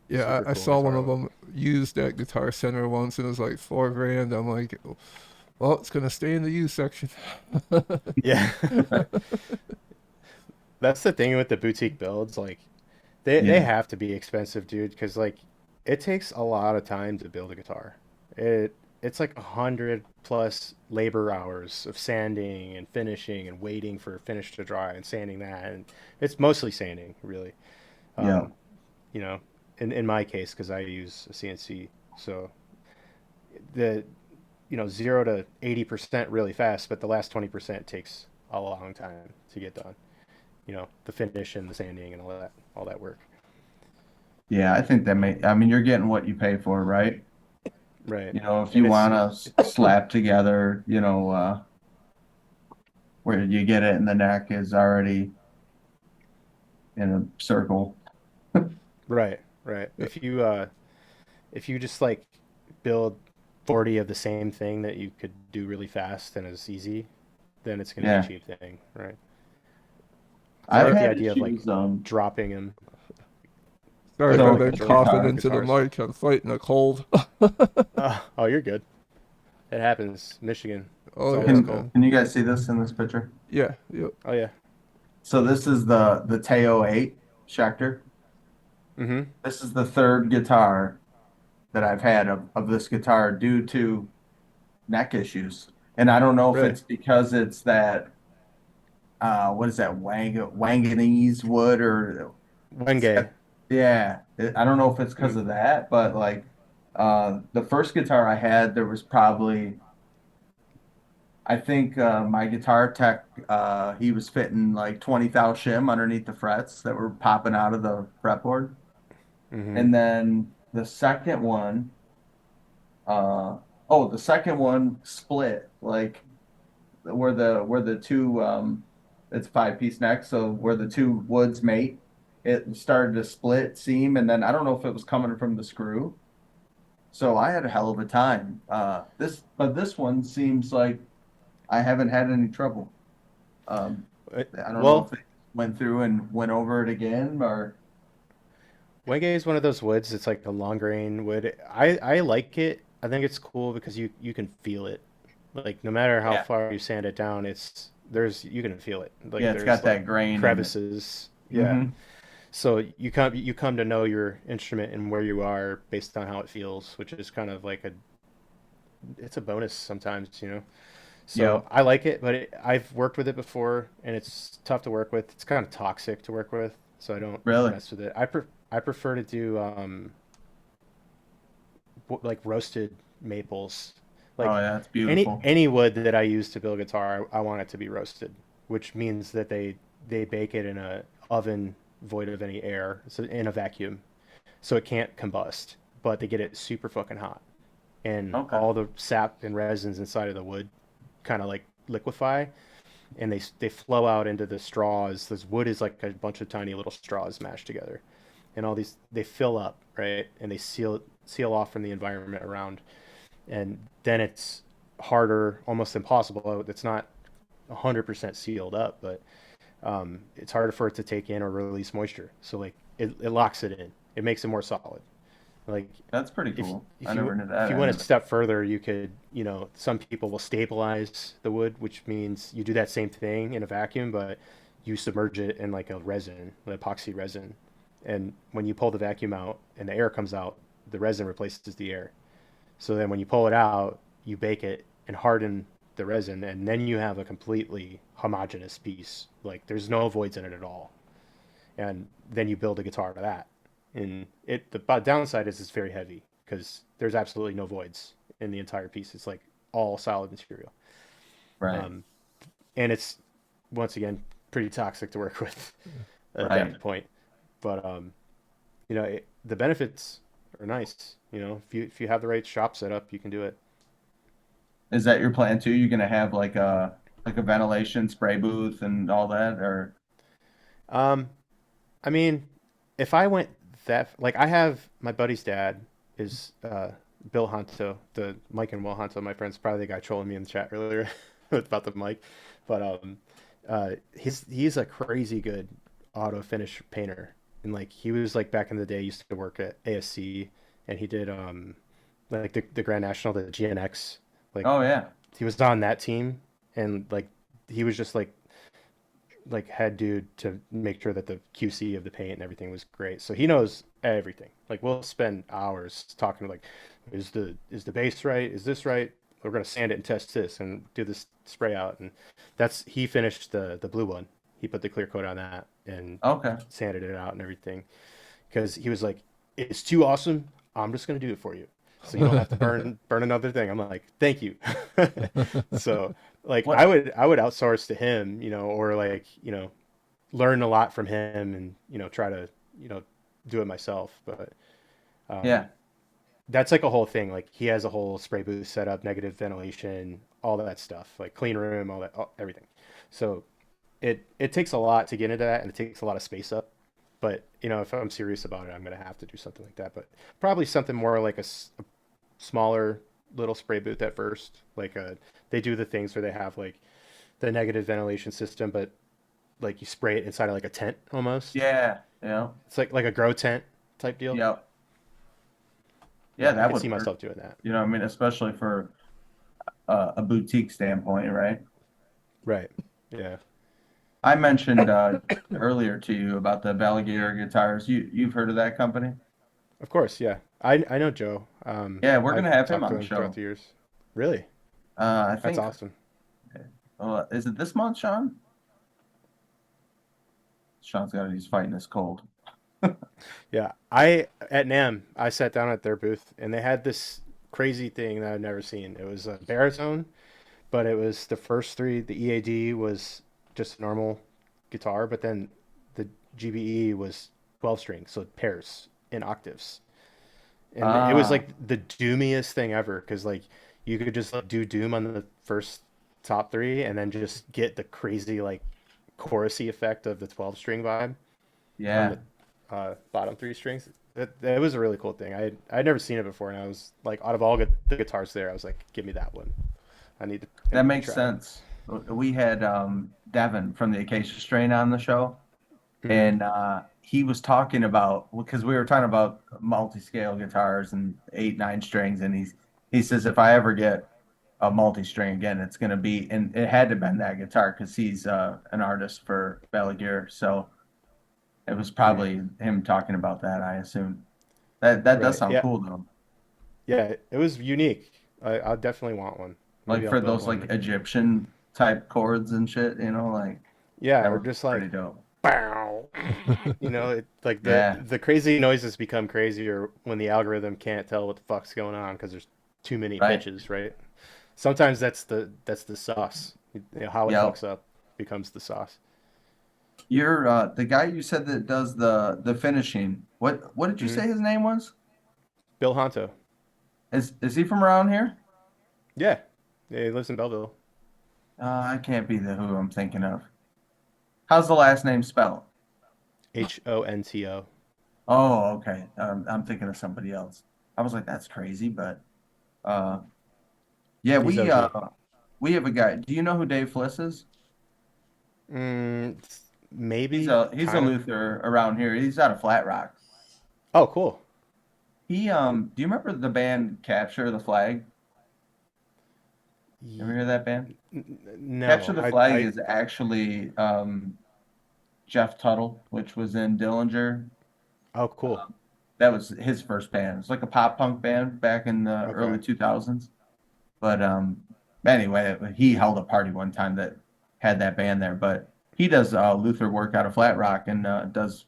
Yeah, Super I cool saw one guitar of look. them used at Guitar Center once, and it was like 4 grand. I'm like, well, it's gonna stay in the used section. Yeah, that's the thing with the boutique builds. Like they Yeah. have to be expensive, dude, because like it takes a lot of time to build a guitar. It's like 100 plus labor hours of sanding and finishing and waiting for finish to dry and sanding that, and it's mostly sanding, really. Yeah. Um, you know, in my case, because I use a CNC, so the 0 to 80% really fast, but the last 20% takes a long time to get done. The finish and the sanding and all that work. Yeah, I think that I mean, you're getting what you pay for, right? Right. If And you it's want to slap together, where you get it and the neck is already in a circle. right, right. Yeah, If you just like build 40 of the same thing that you could do really fast and is easy, then it's going to be a Yeah. cheap thing, right? I I've like the had idea of like issues. dropping them sorry like if I've like So a been drill coughing with guitar. into the guitars. mic. I'm fighting a cold. Oh, you're good. It happens. Michigan. It's Oh always yeah, cold. Can man. can you guys see this in this picture? Yeah, yep. Oh yeah. So this is the Teo 8 Schecter. Mm-hmm. This is the third guitar that I've had of this guitar due to neck issues. And I don't know if Really? it's because it's that what is that Wanganese wood or it's got, Wenge. yeah. I don't know if it's because Mm. of that, but like the first guitar I had, there was probably I think my guitar tech, he was fitting like 20 thou shim underneath the frets that were popping out of the fretboard. Mm-hmm. And then the second one, uh, oh, the second one split like where the two it's five-piece neck, so where the two woods mate, it started to split seam, and then I don't know if it was coming from the screw. So I had a hell of a time. This one seems like I haven't had any trouble. Um, I don't know if Well, they went through and went over it again or Wenge is one of those woods. It's like a long grain wood. I like it. I think it's cool because you can feel it. Like no matter how yeah, far you sand it down, it's there's you can feel it. Like yeah, it's there's got like that grain in it. crevices. Yeah. Hmm. So you come to know your instrument and where you are based on how it feels, which is kind of like a it's a bonus sometimes, you know. Yeah, So I like it, but I've worked with it before, and it's tough to work with. It's kind of toxic to work with, so I don't really. mess with it. I prefer to do like roasted maples, Oh like yeah, it's beautiful. any wood that I use to build guitar. I want it to be roasted, which means that they bake it in a oven void of any air, so in a vacuum, so it can't combust, but they get it super fucking hot, and Okay. all the sap and resins inside of the wood kind of like liquefy, and they flow out into the straws. This wood is like a bunch of tiny little straws mashed together, and all these they fill up, right, and they seal off from the environment around, and then it's harder, almost impossible. It's not 100% sealed up, but it's harder for it to take in or release moisture. So like it locks it in. It makes it more solid. Like That's pretty cool. I if never knew if that you went end a of it. step further, you could, you know, some people will stabilize the wood, which means you do that same thing in a vacuum, but you submerge it in like a resin, an epoxy resin. And when you pull the vacuum out and the air comes out, the resin replaces the air. So then when you pull it out, you bake it and harden the resin, and then you have a completely homogeneous piece. Like there's no voids in it at all. And then you build a guitar to that. And the downside is it's very heavy because there's absolutely no voids in the entire piece. It's like all solid material, Right. um, and it's once again pretty toxic to work with at Right. that point. But you know, the benefits are nice. You know, if you have the right shop set up, you can do it. Is that your plan too? You're gonna have like a ventilation spray booth and all that, or Um, I mean, if I went that like I have my buddy's dad is Bill Honto, the Mike and Will Honto, my friends, probably the guy trolling me in the chat earlier about the mic, but he's a crazy good auto finish painter, and like he was like back in the day used to work at ASC, and he did like the Grand National, the GNX, like oh yeah, he was on that team, and like he was just like head dude to make sure that the QC of the paint and everything was great. So he knows everything. Like we'll spend hours talking like, is the base right? Is this right? We're gonna sand it and test this and do this spray out. And that's he finished the blue one. He put the clear coat on that and okay. sanded it out and everything because he was like, it's too awesome. I'm just gonna do it for you. So you don't have to burn another thing. I'm like, thank you. So like What? I would outsource to him, you know, or like, you know, learn a lot from him and, you know, try to, you know, do it myself. But um, Yeah. that's like a whole thing. Like he has a whole spray booth set up, negative ventilation, all that stuff, like clean room, all that, everything. So it takes a lot to get into that, and it takes a lot of space up. But you know, if I'm serious about it, I'm gonna have to do something like that. But probably something more like a smaller little spray booth at first. Like they do the things where they have like the negative ventilation system, but like you spray it inside of like a tent almost. Yeah. Yeah. It's like a grow tent type deal. Yeah. Yeah, Yeah, I that could would see work. myself doing that. You know, I mean, especially for a boutique standpoint, right? Right. Yeah. I mentioned earlier to you about the Balligator guitars. You've heard of that company? Of course. Yeah. I know Joe. Yeah, we're I've gonna have him talked on to the him throughout show. the years. Really? I That's think. awesome. Is it this month, Sean? Sean's got he's fighting this cold. Yeah, I at NAM I sat down at their booth and they had this crazy thing that I've never seen. It was a baritone but it was the first three. The EAD was just a normal guitar, but then the GBE was 12 strings, so pairs in octaves. And it was Ah, like the doomiest thing ever because like you could just like do doom on the first top three and then just get the crazy like chorusy effect of the 12 string vibe on yeah. the bottom three strings. It was a really cool thing. I'd never seen it before, and I was like, out of all the guitars there, I was like, give me that one. I That need to makes try it. sense. We had Devin from the Acacia Strain on the show, Hmm. and he was talking about because we were talking about multi-scale guitars and 8, 9 strings, and he says if I ever get a multi-string again, it's gonna be, and it had to been that guitar because he's an artist for Balaguer, so it was Hmm. probably him talking about that. I assume that does Right. sound Yeah. cool though. Yeah. It was unique. I'll definitely want one. Like Maybe I'll for build those like one. Egyptian type chords and shit, like Yeah. that Or would be just pretty like, dope. bow. Like Yeah, the crazy noises become crazier when the algorithm can't tell what the fuck's going on because there's too many right. pitches, right? Sometimes that's the sauce. How it Yep. fucks up becomes the sauce. You're the guy you said that does the finishing. What did you Hmm. say his name was? Bill Honto. Is he from around here? Yeah. Yeah, he lives in Belleville. I can't be the who I'm thinking of. How's the last name spelled? Honto. Oh, okay. I'm thinking of somebody else. I was like, that's crazy, but uh, yeah, He's OG. we have a guy. Do you know who Dave Fliss is? Mm, He's maybe, a kind of. Luther around here. He's out of Flat Rock. Oh, cool. He do you remember the band Capture the Flag? Ever Ye- hear that band? Capture no, the I, Flag I. is actually Jeff Tuttle, which was in Dillinger. Oh, cool. That was his first band. It's like a pop punk band back in the Okay. early 2000s. But anyway, he held a party one time that had that band there. But he does Luther work out of Flat Rock and does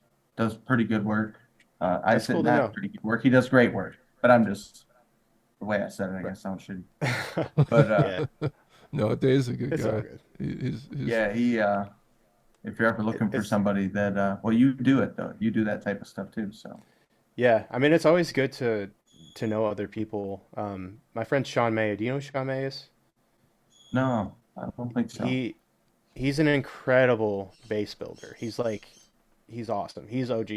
pretty good work. I That's said cool to not know. pretty good work. He does great work. But I'm just the way I said it, I Right. guess sounds shitty. But Yeah, No, Dave's a good it's all guy. good. He's yeah, he if you're ever looking for It's somebody that well you do it though. You do that type of stuff too. So Yeah. I mean, it's always good to know other people. My friend Sean May. Do you know who Sean May is? no, I don't think so. He he's an incredible bass builder. He's awesome. He's OG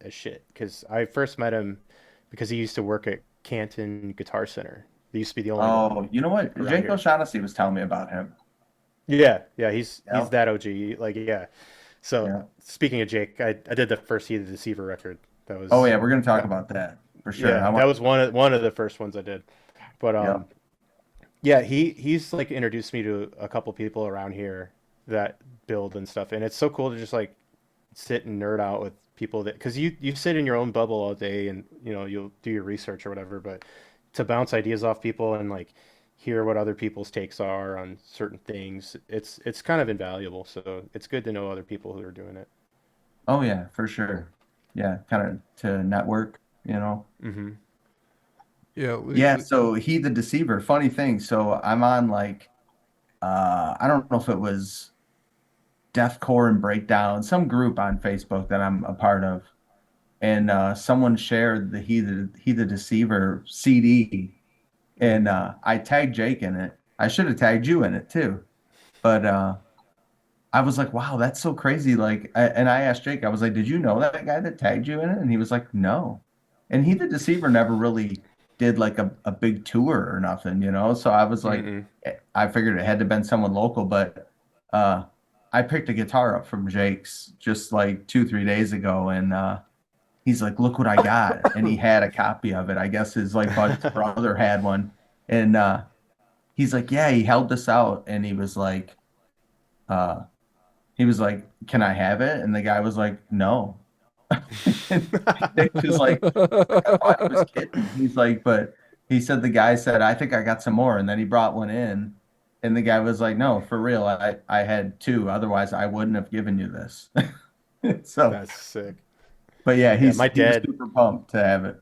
as shit. Because I first met him because he used to work at Canton Guitar Center. They used to be the only one Oh, you know what? around Jake here. O'Shaughnessy was telling me about him. Yeah, he's Yeah, that OG. Like, yeah. So yeah. speaking of Jake, I did the first Heat of the Deceiver record. That Oh was yeah, we're gonna talk that, about that for sure. yeah, I that want. was one of the first ones I did. But Yeah. yeah, he's like introduced me to a couple people around here that build and stuff, and it's so cool to just like sit and nerd out with people that because you sit in your own bubble all day and you'll do your research or whatever, but to bounce ideas off people and like hear what other people's takes are on certain things, it's kind of invaluable. So it's good to know other people who are doing it. Oh yeah, for sure. Yeah, kind of to network. Hmm. yeah. Yeah. So he the deceiver. Funny thing. So I'm on like I don't know if it was Deathcore and Breakdown, some group on Facebook that I'm a part of, and someone shared the He the Deceiver CD, Hmm. and I tagged Jake in it. I should have tagged you in it too, but I was like, wow, that's so crazy. Like, and I asked Jake, I was like, did you know that guy that tagged you in it? And he was like, no. And he the Deceiver never really did like a big tour or nothing. So I was like, Mm-mm. I figured it had to been someone local, but uh, I picked a guitar up from Jake's just like 2, 3 days ago, and he's like, look what I got. And he had a copy of it. I guess his like buddy's brother had one. And he's like, yeah, he held this out, and uh, he was like, "Can I have it?" And the guy was like, "No." And Nick was like, I thought he was kidding. He's like, but he said the guy said, "I think I got some more," and then he brought one in, and the guy was like, "No, for real, I had two. Otherwise, I wouldn't have given you this." So, That's sick. but yeah, Yeah, my he was dad super pumped to have it.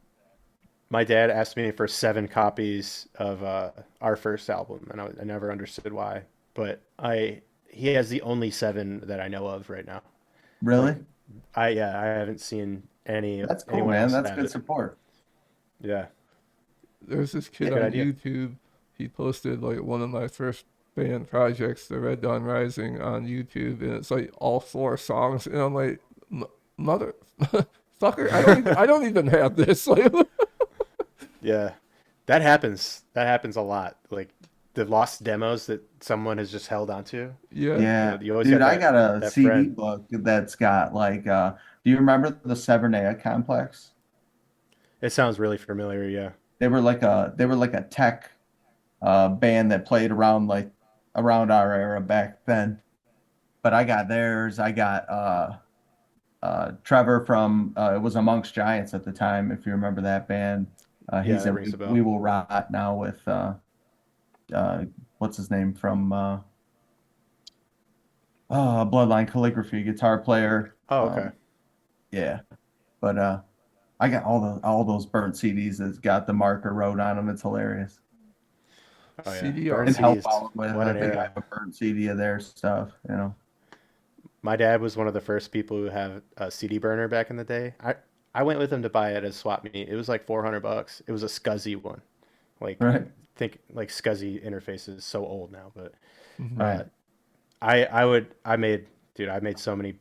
My dad asked me for 7 copies of our first album, and I never understood why. But he has the only 7 that I know of right now. Like, Really? I haven't seen That's cool, anyone man. else That's have good it. support. Yeah, There's this yeah, kid good on idea. YouTube. He posted like one of my first band projects, the Red Dawn Rising, on YouTube, and it's like all 4 songs, and I'm like, mother, fucker, I don't even have this. Like, Yeah, that happens. That happens a lot. Like the lost demos that someone has just held onto. yeah, Yeah. You always Dude, got I got a that CD friend. book that's got like do you remember the Severnaya Complex? It sounds really familiar. Yeah. They were like a tech band that played around like around our era back then. But I got theirs. I got Trevor from it was Amongst Giants at the time, if you remember that band. Yeah, He's that in rings a We bell. Will Rot now with uh, what's his name from Bloodline Calligraphy, guitar player. Oh, okay. Yeah, but I got all those burnt CDs that's got the marker wrote on them. It's hilarious. Oh yeah, CD burnt And art. help CDs. out with. What I an think I era. have a burnt CD of their stuff. My dad was one of the first people who have a CD burner back in the day. I went with him to buy it at a swap meet. It was like $400. It was a SCSI one. Like Right, think like SCSI interface is so old now, but Mhm. uh, right. I made so many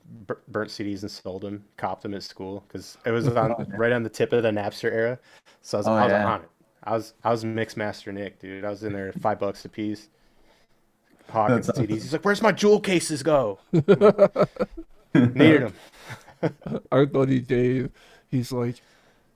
burnt CDs and sold them, copped them at school because it was on Oh yeah. right on the tip of the Napster era. So Oh I was yeah. on it. I was Mix Master Nick, dude. I was in there $5 a piece, hawking That's CDs. awesome. He's like, "Where's my jewel cases go?" I'm like, needed them. Our buddy Dave, he's like,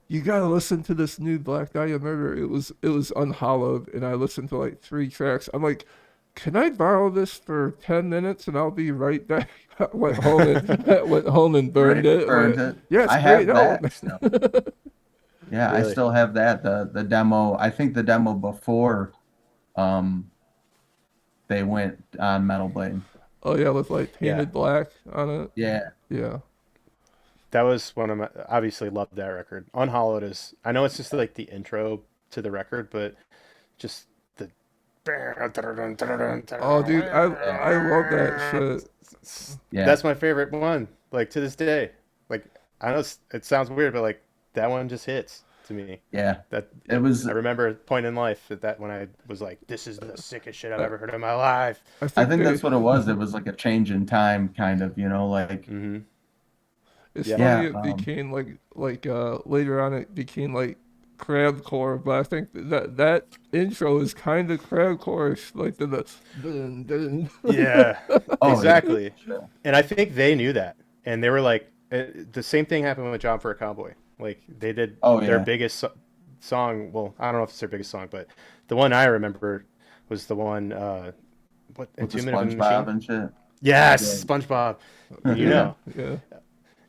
you gotta listen to this new Black Dahlia Murder. It was unhollowed, and I listened to like 3 tracks. I'm like, can I borrow this for 10 minutes and I'll be right back? I went home and went home and burned Right, it. I'm burned like, it. yeah, it's I a great have album. that still. Yeah, I Really? still have that. The demo. I think the demo before um they went on Metal Blade. Oh yeah, with like Yeah. painted black on it. Yeah. Yeah. That was one of my. Obviously, loved that record. Unhollowed is. I know it's just like the intro to the record, but just the. Oh dude, Yeah. I love that shit. Yeah. That's my favorite one. Like to this day. Like I know it sounds weird, but like that one just hits to me. Yeah. That It was I remember a point in life that when I was like, "This is the sickest shit I've ever heard in my life." I I think think they that's what it was. It was like a change in time kind of, like Mm-hmm. it's Yeah. funny yeah, it became like later on it became like crabcore, but I think that intro is kind of crabcore, like the dun, dun. Yeah. oh yeah. Exactly. Sure. And I think they knew that, and they were like, the same thing happened with "Job for a Cowboy." Like they did Oh their yeah. biggest song. Well, I don't know if it's their biggest song, but the one I remember was the one, what, With the Entombment of a SpongeBob Machine. and shit. Yes, Yeah. SpongeBob. You Yeah, know, yeah.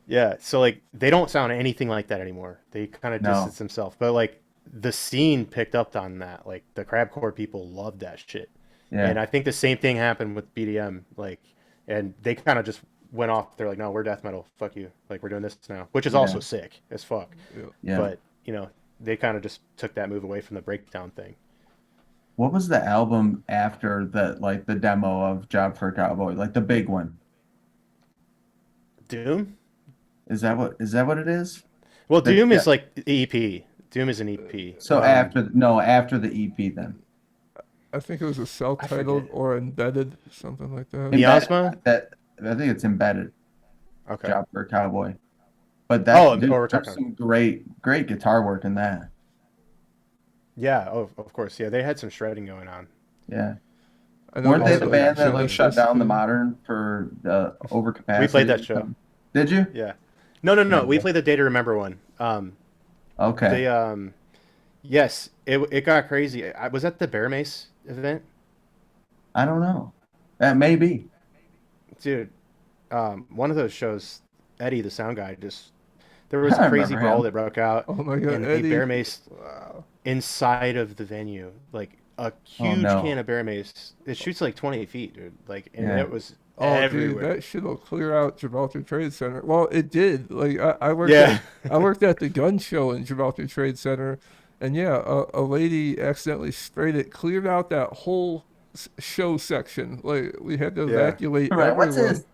yeah. So like they don't sound anything like that anymore. They kind of No. distance themselves, but like the scene picked up on that. Like the crabcore people loved that shit, and Yeah. I think the same thing happened with BDM. Like, and they kind of just went off. They're like, no, we're death metal. Fuck you. Like we're doing this now, which is Yeah. also sick as fuck. Yeah. Yeah. But they kind of just took that move away from the breakdown thing. What was the album after the demo of Job for a Cowboy? Like the big one. Doom. Is that what it is? Well, That Doom yeah. is like EP. Doom is an EP. So after the EP then. I think it was a I self-titled forget. or embedded, something like that. Embedded. Miasma. That I think it's embedded. Okay. Job for a Cowboy. But Oh, dude, we're there's talking. some great guitar work in that. Yeah. Oh, of course. Yeah, they had some shredding going on. Yeah. I know Weren't they they had the Also, like band that like shut Genesis down the too. Modern for the we played overcapacity that or show. something? Did you? Yeah. No, no, no. We Yeah. played the Day to Remember one. Okay. They yes, it got crazy. I was at the Bear Mace event, I don't know. That may be. dude. One of those shows, Eddie, the sound guy, just there was a I crazy remember brawl him. that broke out Oh my god, in the Eddie. Bear Mace Wow. inside of the venue, like a Oh huge can no. of Bear Mace. It shoots like 20 feet, dude. Like, and Yeah. it was Oh, dude, everywhere. that shit'll clear out Gibraltar Trade Center. Well, it did. Like I worked at Yeah. I worked at the gun show in Gibraltar Trade Center, And yeah, a lady accidentally sprayed it, cleared out that whole show section. Like we had to Yeah. evacuate Right. What's everyone. this?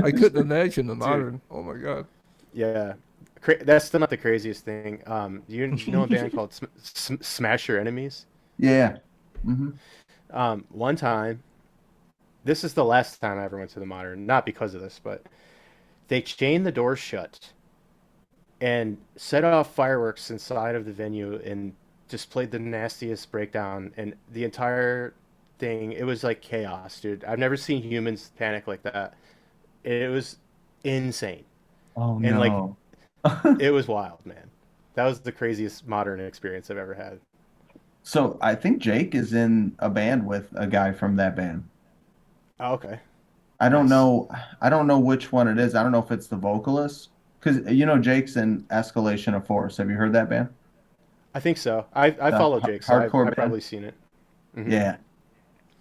I couldn't imagine the Dude. modern. Oh my god. Yeah. That's still not the craziest thing. You know a band called Smash Your Enemies? Yeah. Hmm. One time, this is the last time I ever went to the Modern, not because of this, but they chained the doors shut and set off fireworks inside of the venue and just played the nastiest breakdown and the entire thing. It was like chaos, dude. I've never seen humans panic like that. It was insane. Oh And like no. it was wild, man. That was the craziest Modern experience I've ever had. So I think Jake is in a band with a guy from that band. Oh, okay. I don't Nice. know. I don't know which one it is. I don't know if it's the vocalist because Jake's in Escalation of Force. Have you heard that band? I think so. I The follow Jake, so hardcore I've band. probably seen it. Hmm. Yeah.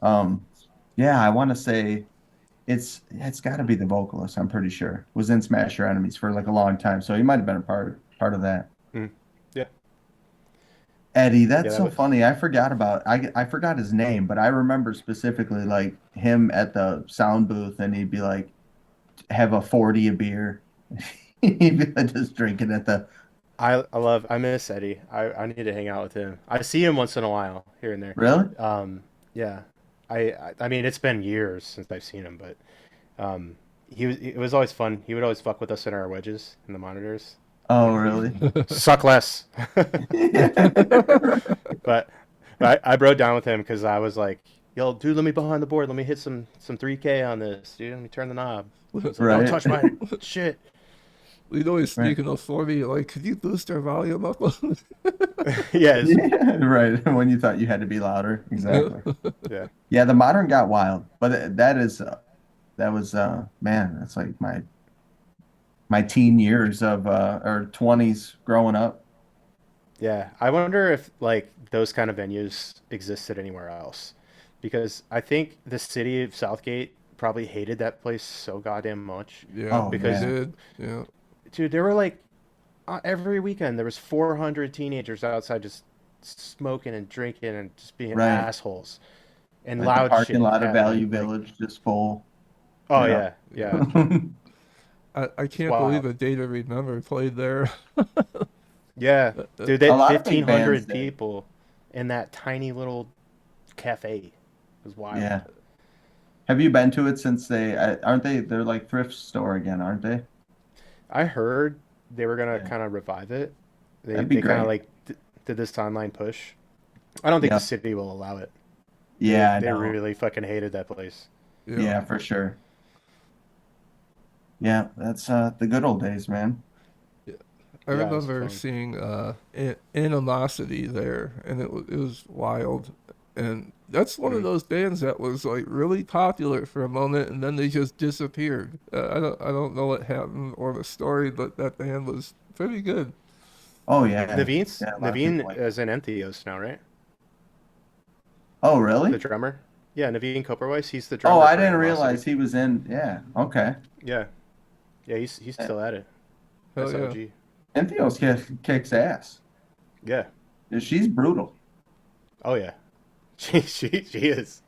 Um. Yeah, I want to say it's got to be the vocalist. I'm pretty sure was in Smash Your Enemies for like a long time, so he might have been a part of that. Mm. Yeah. Eddie, Yeah, that's that so was. funny. I forgot his name, but I remember specifically like him at the sound booth, and he'd be like, have a 40 a beer. He'd be like just drinking at the I miss Eddie. I need to hang out with him. I see him once in a while here and there. really? Yeah. I mean it's been years since I've seen him, but it was always fun. He would always fuck with us in our wedges in the monitors. Oh, Like really? suck less. Yeah. But I broke down with him because I was like, "Yo, dude, let me behind the board. Let me hit some 3K on this, dude. Let me turn the knob." He's like, "Don't Right. touch my shit." We'd always Right. sneak in a 40, like, could you boost our volume up? Yes. Yeah, right. When you thought you had to be louder. Yeah. Exactly. Yeah. Yeah, the modern got wild, but that was man, that's like my teen years of or 20s growing up. Yeah. I wonder if like those kind of venues existed anywhere else, because I think the city of Southgate probably hated that place so goddamn much Yeah, Oh they because yeah. did. Yeah. dude, there were like every weekend there was 400 teenagers outside just smoking and drinking and just being Right. assholes and Like the loud parking shit lot of happening Value like Village just full, oh you know. yeah, yeah, Yeah. I it's can't believe wild. a Day to Remember played there. Yeah, dude, A that lot of big bands 1,500 did. people in that tiny little cafe it was wild. Yeah. Have you been to it since aren't they're like thrift store again, aren't they? I heard they were gonna Yeah. kind of revive it. they That'd be they kind of great. like did this timeline push. I don't think the Yeah. city will allow it. they Yeah, I they know. really fucking hated that place. Yeah. Yeah, for sure. Yeah, that's the good old days, man. Yeah. I Yeah, it was remember fun. seeing Animosity there, and it was wild. And that's one of Mhm. those bands that was like really popular for a moment, and then they just disappeared. I don't know what happened or the story, but that band was pretty good. Oh yeah. Naveen's Yeah, a lot of people Naveen like it. is in Entheos now, right? Oh, The really? drummer. Yeah, Naveen Koperweiss. He's the Oh, drummer I for didn't Animosity. realize he was in. Yeah, okay. Yeah, yeah, he's Yeah. still at it. Hell yeah. SOG. Entheos kicks ass. Yeah. She's brutal. Oh yeah. She is.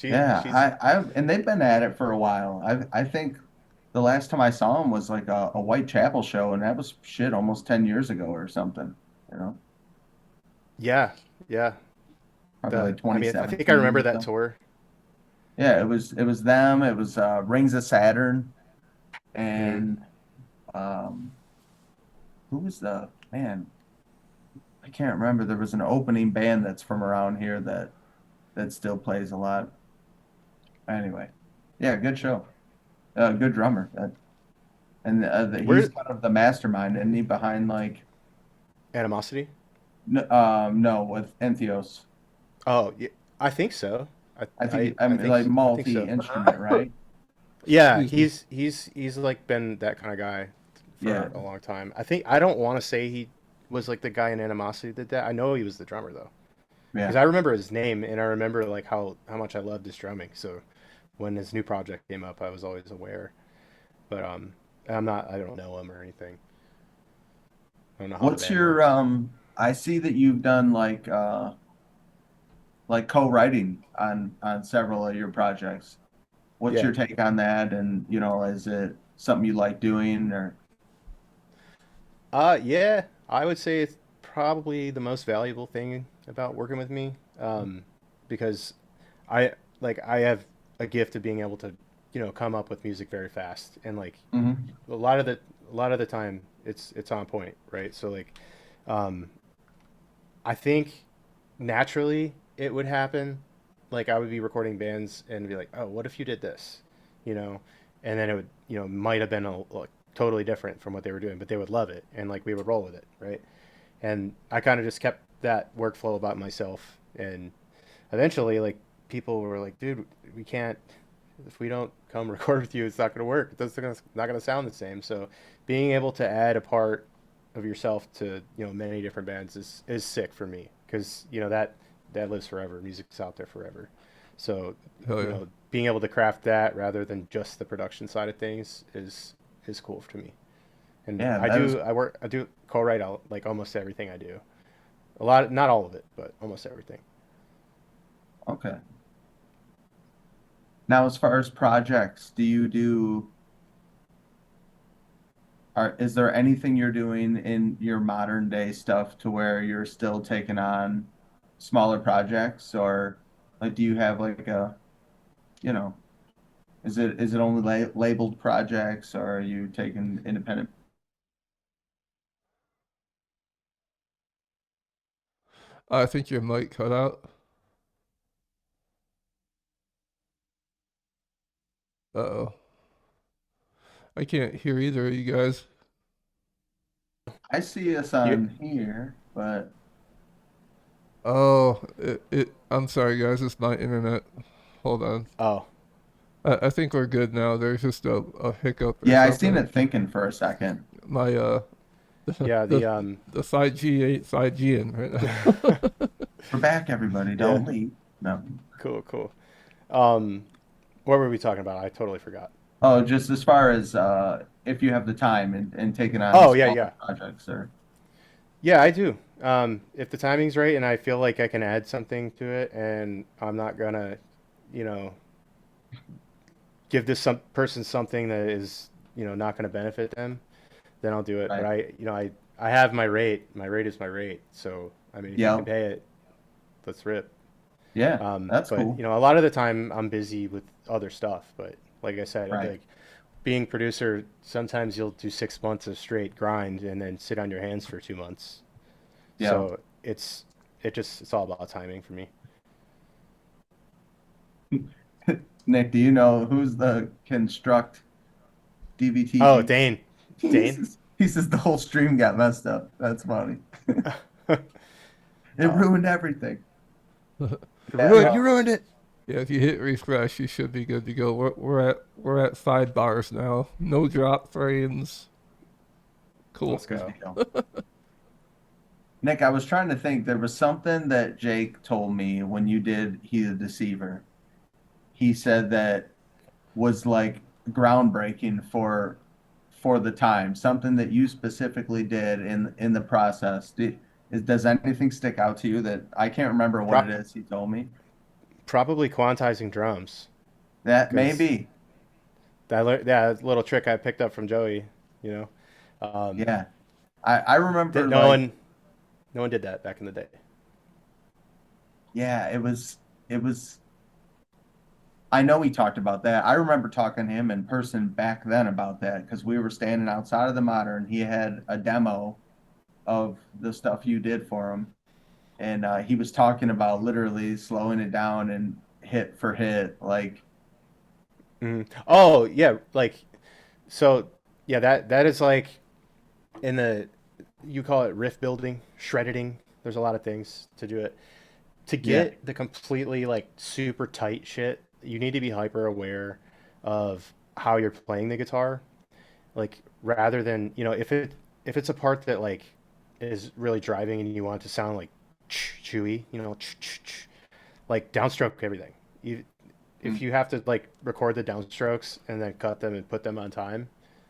Yeah, She's and they've been at it for a while. I think the last time I saw them was like a Whitechapel show, and that was shit almost 10 years ago or something. You know, yeah, yeah. probably like I mean I think I 2017 remember or that so. tour. Yeah, it was them. It was Rings of Saturn, Hmm. and um, who was the man? I can't remember. There was an opening band that's from around here that still plays a lot. Anyway, yeah, good show. Good drummer. He's Where kind of the mastermind, isn't he, behind like Animosity? no, with Entheos. Oh, yeah, I think so. I I think I I I mean think like I think so. multi-instrument, right? Yeah, Excuse me. he's like been that kind of guy for Yeah, a long time. I think I don't want to say he was like the guy in Animosity that did that. I know he was the drummer though, because yeah. I remember his name and I remember like how much I loved his drumming. So when his new project came up, I was always aware. But I don't know him or anything. I don't know how the What's band your works. I see that you've done like co-writing on several of your projects. What's Yeah. your take on that? And is it something you like doing or? Yeah, I would say it's probably the most valuable thing about working with me, because I I have a gift of being able to, come up with music very fast, and like Mhm. a lot of the a lot of the time it's on point, right? So like, um, I think naturally it would happen. Like I would be recording bands and be like, oh, what if you did this, you know, and then it would, might have been like totally different from what they were doing, but they would love it and like we would roll with it, right? And I kind of just kept that workflow about myself, and eventually, like people were like, dude, we can't. If we don't come record with you, it's not going to work. Not going to sound the same. So, being able to add a part of yourself to many different bands is sick for me because that lives forever. Music's out there forever. So, Hell yeah. being able to craft that rather than just the production side of things is cool to me. And Yeah, that is I do co-write out like almost everything I do. A lot, not all of it, but almost everything. okay. Now, as far as projects, is there anything you're doing in your modern day stuff to where you're still taking on smaller projects, or like do you have like you know, is it only labeled projects, or are you taking independent? I think your mic cut out. Uh-oh. I can't hear either of you guys. I see us You on here, but Oh, I'm sorry, guys. It's my internet. Hold on. oh I think we're good now. There's just a hiccup or yeah, I seen something. it thinking for a second. My yeah the the the side G ain't side G in right now. We're back, everybody. yeah, Don't leave. No. cool. Um, what were we talking about? I totally forgot. Oh, just as far as if you have the time and taking on Oh yeah, smaller yeah, projects or yeah. I do. If the timing's right and I feel like I can add something to it, and I'm not gonna, you know, give this some person something that is, not gonna benefit them, then I'll do it. But right. I have my rate. My rate is my rate. So I mean, if you can Yeah. pay it, let's rip. Yeah, that's But cool. a lot of the time I'm busy with other stuff. But like I said, Right. like being producer, sometimes you'll do 6 months of straight grind and then sit on your hands for 2 months. Yeah. So it's all about timing for me. Nick, do you know who's the construct Oh, DVTG? Dane, He Dane. says, he says the whole stream got messed up. That's funny. It Oh, ruined everything. Yeah, you no. ruined it. Yeah, if you hit refresh, you should be good to go. We're at sidebars now. No drop frames. Cool. Let's Good go. deal. Nick, I was trying to think. There was something that Jake told me when you did He the Deceiver. He said that was like groundbreaking for the time, something that you specifically did in the process. Does anything stick out to you that I can't remember what it Pro- is he told me? Probably quantizing drums That may because be. that little trick I picked up from Joey. You know, um, Yeah. I remember that no one did that back in the day. yeah, it was I know he talked about that. I remember talking to him in person back then about that because we were standing outside of the Modern. He had a demo of the stuff you did for him, and he was talking about literally slowing it down and hit for hit. Like, Oh yeah, like so yeah, that is like in the you call it riff building, shredding. There's a lot of things to do it. To yeah, get the completely like super tight shit, you need to be hyper aware of how you're playing the guitar. Like rather than, if it's a part that like is really driving and you want it to sound like chewy, like downstroke everything. You If mm, you have to like record the downstrokes and then cut them and put them on time,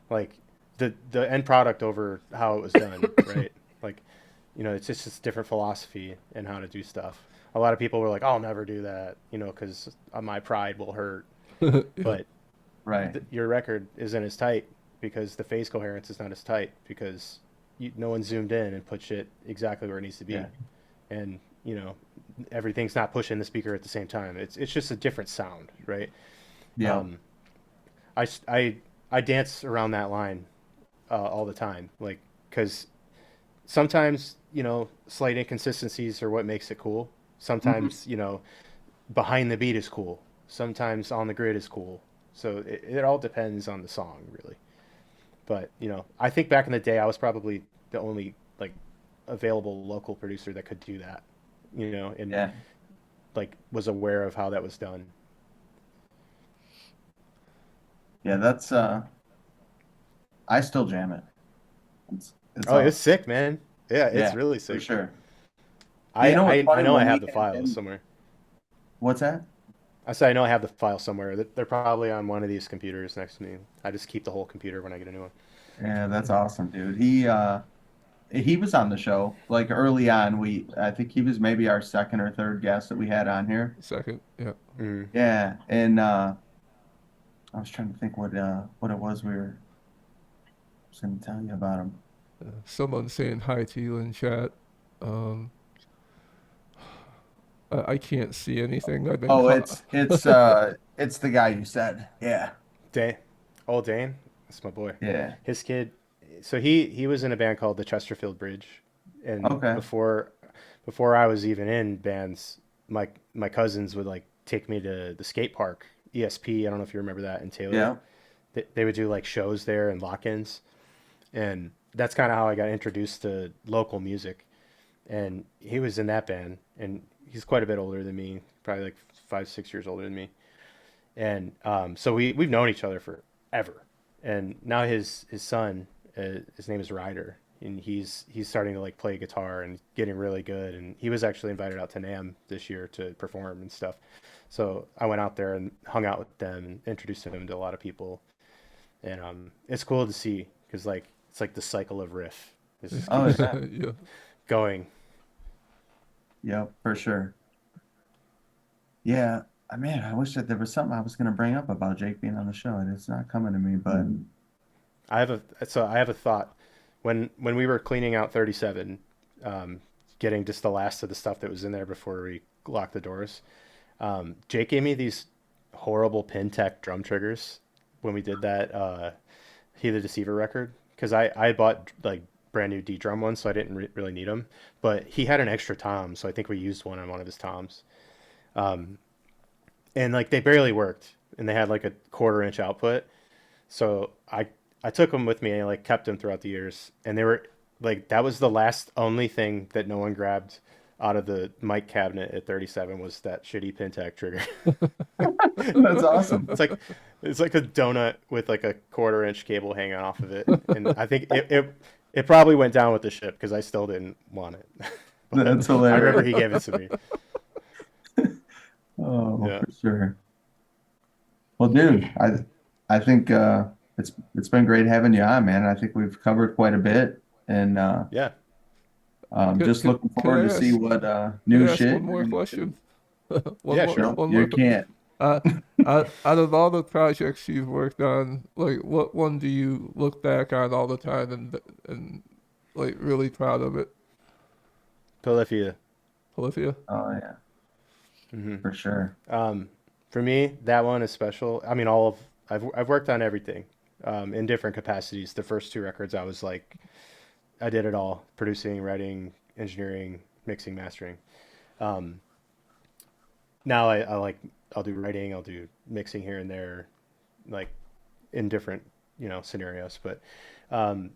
like the end product over how it was done, right? Like You know, it's just a different philosophy and how to do stuff. A lot of people were like, "I'll never do that," you know, because my pride will hurt. Yeah. But Right. your record isn't as tight because the phase coherence is not as tight because no one zoomed in and put shit exactly where it needs to be, Yeah. and you know, everything's not pushing the speaker at the same time. It's just a different sound, right? Yeah. Um, I, s- I dance around that line all the time, like because sometimes you know slight inconsistencies are what makes it cool. Mhm. Sometimes you know behind the beat is cool. Sometimes on the grid is cool. So it all depends on the song, really. But you know, I think back in the day, I was probably the only like available local producer that could do that. You know, and Yeah. like was aware of how that was done. Yeah. I still jam it. It's Oh, it's awesome. sick, man. Yeah, it's Yeah, really for sick. sure. Yeah, I you know what's I, I funny know I when have we the had files been, somewhere. what's that? I say I know I have the files somewhere. They're probably on one of these computers next to me. I just keep the whole computer when I get a new one. Yeah, that's awesome, dude. He was on the show like early on. I think he was maybe our second or third guest that we had on here. Second, yeah. Mm. Yeah, and I was trying to think what it was was going to tell you about him. Someone saying hi to you in chat. Um, I can't see anything. I've been Oh, caught. it's the guy you said. Yeah. Dane, old Dane, that's my boy. Yeah. His kid. So he was in a band called the Chesterfield Bridge, and Okay. before I was even in bands, my cousins would like take me to the skate park, ESP. I don't know if you remember that in Taylor. Yeah. They would do like shows there and lock-ins, and that's kind of how I got introduced to local music. And he was in that band, and he's quite a bit older than me, probably like 5 6 years older than me. And so we've known each other forever. And now his son, his name is Ryder, and he's starting to like play guitar and getting really good. And he was actually invited out to NAMM this year to perform and stuff. So I went out there and hung out with them and introduced him to a lot of people. And it's cool to see because like it's like the cycle of riff. It just Oh keeps yeah. Yeah. going. Yeah, for sure. Yeah. Man, I wish that there was something I was going to bring up about Jake being on the show, and it's not coming to me. But I have a thought. When we were cleaning out 37, um, getting just the last of the stuff that was in there before we locked the doors, Jake gave me these horrible Pintec drum triggers when we did that He the Deceiver record because I bought like brand new D drum ones, so I didn't really need them. But he had an extra tom, so I think we used one on one of his toms. And like they barely worked, and they had like a 1/4 inch output. So I took them with me and I like kept them throughout the years, and they were like that was the last only thing that no one grabbed out of the mic cabinet at 37 was that shitty Pentac trigger. that's awesome. It's like it's like a donut with like a 1/4 inch cable hanging off of it, and I think it probably went down with the ship because I still didn't want it, but That's I remember hilarious. he gave it to me. Oh, Yeah, for sure. Well, dude, I think it's been great having you on, man. I think we've covered quite a bit, and yeah, just looking Could forward to see what I new ask shit one you're more gonna question? do. yeah, sure. Nope, One more. you can't. Uh, out of all the projects you've worked on, like what one do you look back on all the time and like really proud of it? Polyphia. Olivia? Oh yeah, Hmm. for sure. For me, that one is special. I mean, all of I've worked on everything in different capacities. The first two records, I was like, I did it all: producing, writing, engineering, mixing, mastering. Um, Now I like I'll do writing, I'll do mixing here and there, like in different scenarios. But um,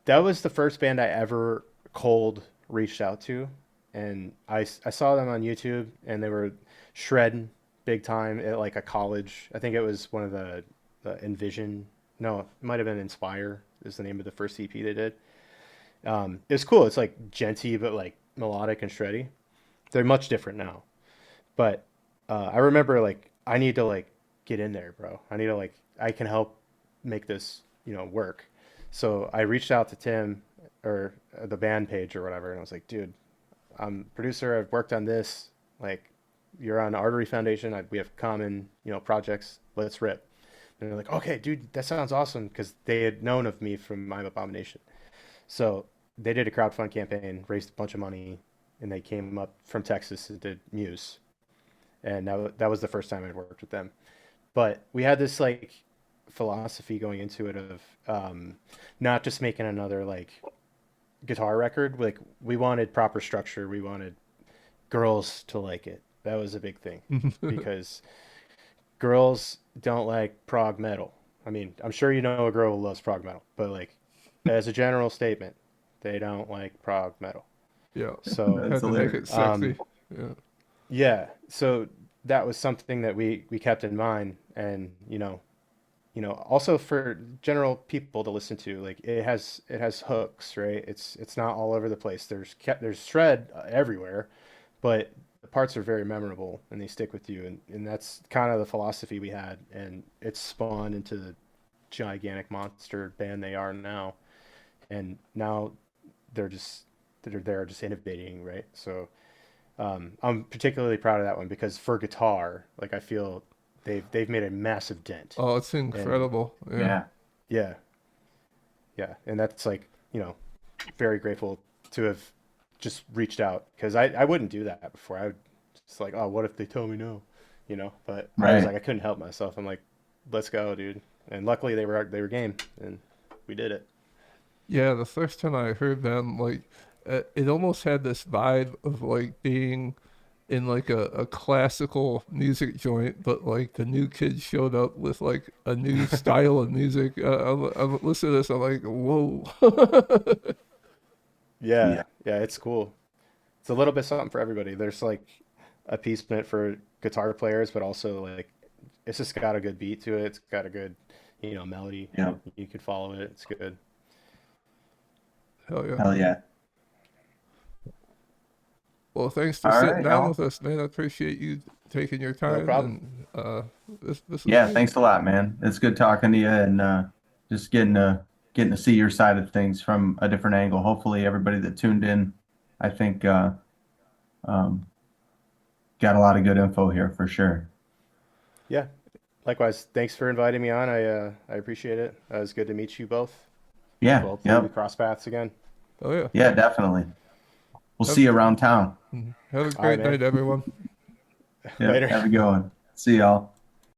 that was the first band I ever cold reached out to, and I saw them on YouTube, and they were shredding big time at like a college. I think it was one of the Envision. No, it might have been Inspire is the name of the first EP they did. It was cool. It's like genty but like melodic and shreddy. They're much different now, but I remember like I need to like get in there, bro. I need to like I can help make this work. So I reached out to Tim or the band page or whatever, and I was like, dude, I'm producer. I've worked on this. Like, you're on Artery Foundation. We have common, projects. Let's rip. And they're like, okay, dude, that sounds awesome, because they had known of me from I Am Abomination. So they did a crowdfund campaign, raised a bunch of money, and they came up from Texas and did Muse. And that was the first time I'd worked with them. But we had this like philosophy going into it of not just making another like guitar record. Like, we wanted proper structure. We wanted girls to like it. That was a big thing because girls don't like prog metal. I mean, I'm sure you know a girl who loves prog metal, but like, as a general statement, they don't like prog metal. Yeah. So That's Had to make it hilarious. sexy. Yeah. yeah, so that was something that we kept in mind, and also for general people to listen to, like, it has hooks, right? It's not all over the place. There's shred everywhere, but the parts are very memorable and they stick with you, and that's kind of the philosophy we had, and it's spawned into the gigantic monster band they are now. And now they're just they're there just innovating, right? So I'm particularly proud of that one because for guitar, like, I feel they've made a massive dent. Oh, it's And incredible. Yeah. Yeah. yeah, yeah, and that's like, very grateful to have just reached out, because I wouldn't do that before. I would just like, oh, what if they tell me no, But I was Right. like, I couldn't help myself. I'm like, let's go, dude. And luckily they were game, and we did it. Yeah, the first time I heard them, like, it almost had this vibe of like being in like a classical music joint, but like the new kids showed up with like a new style of music. I'm listening to this, I'm like, whoa. Yeah, Yeah. yeah, it's cool. It's a little bit something for everybody. There's like a piece meant for guitar players, but also like it's just got a good beat to it. It's got a good, melody. Yeah. You could follow it. It's good. Hell yeah. Hell yeah. Well, thanks for All sitting right, down y'all. with us, man. I appreciate you taking your No time, problem. and this was Yeah, great. thanks a lot, man. It's good talking to you and just getting to see your side of things from a different angle. Hopefully everybody that tuned in, I think um, got a lot of good info here for sure. Yeah. Likewise. Thanks for inviting me on. I appreciate it. It was good to meet you both. Yeah, Hopefully we yep. cross paths again. Oh yeah. Yeah, definitely. We'll see Have, you around town. have a All right, great man. night, everyone. Yep, Later. have a good one. See y'all.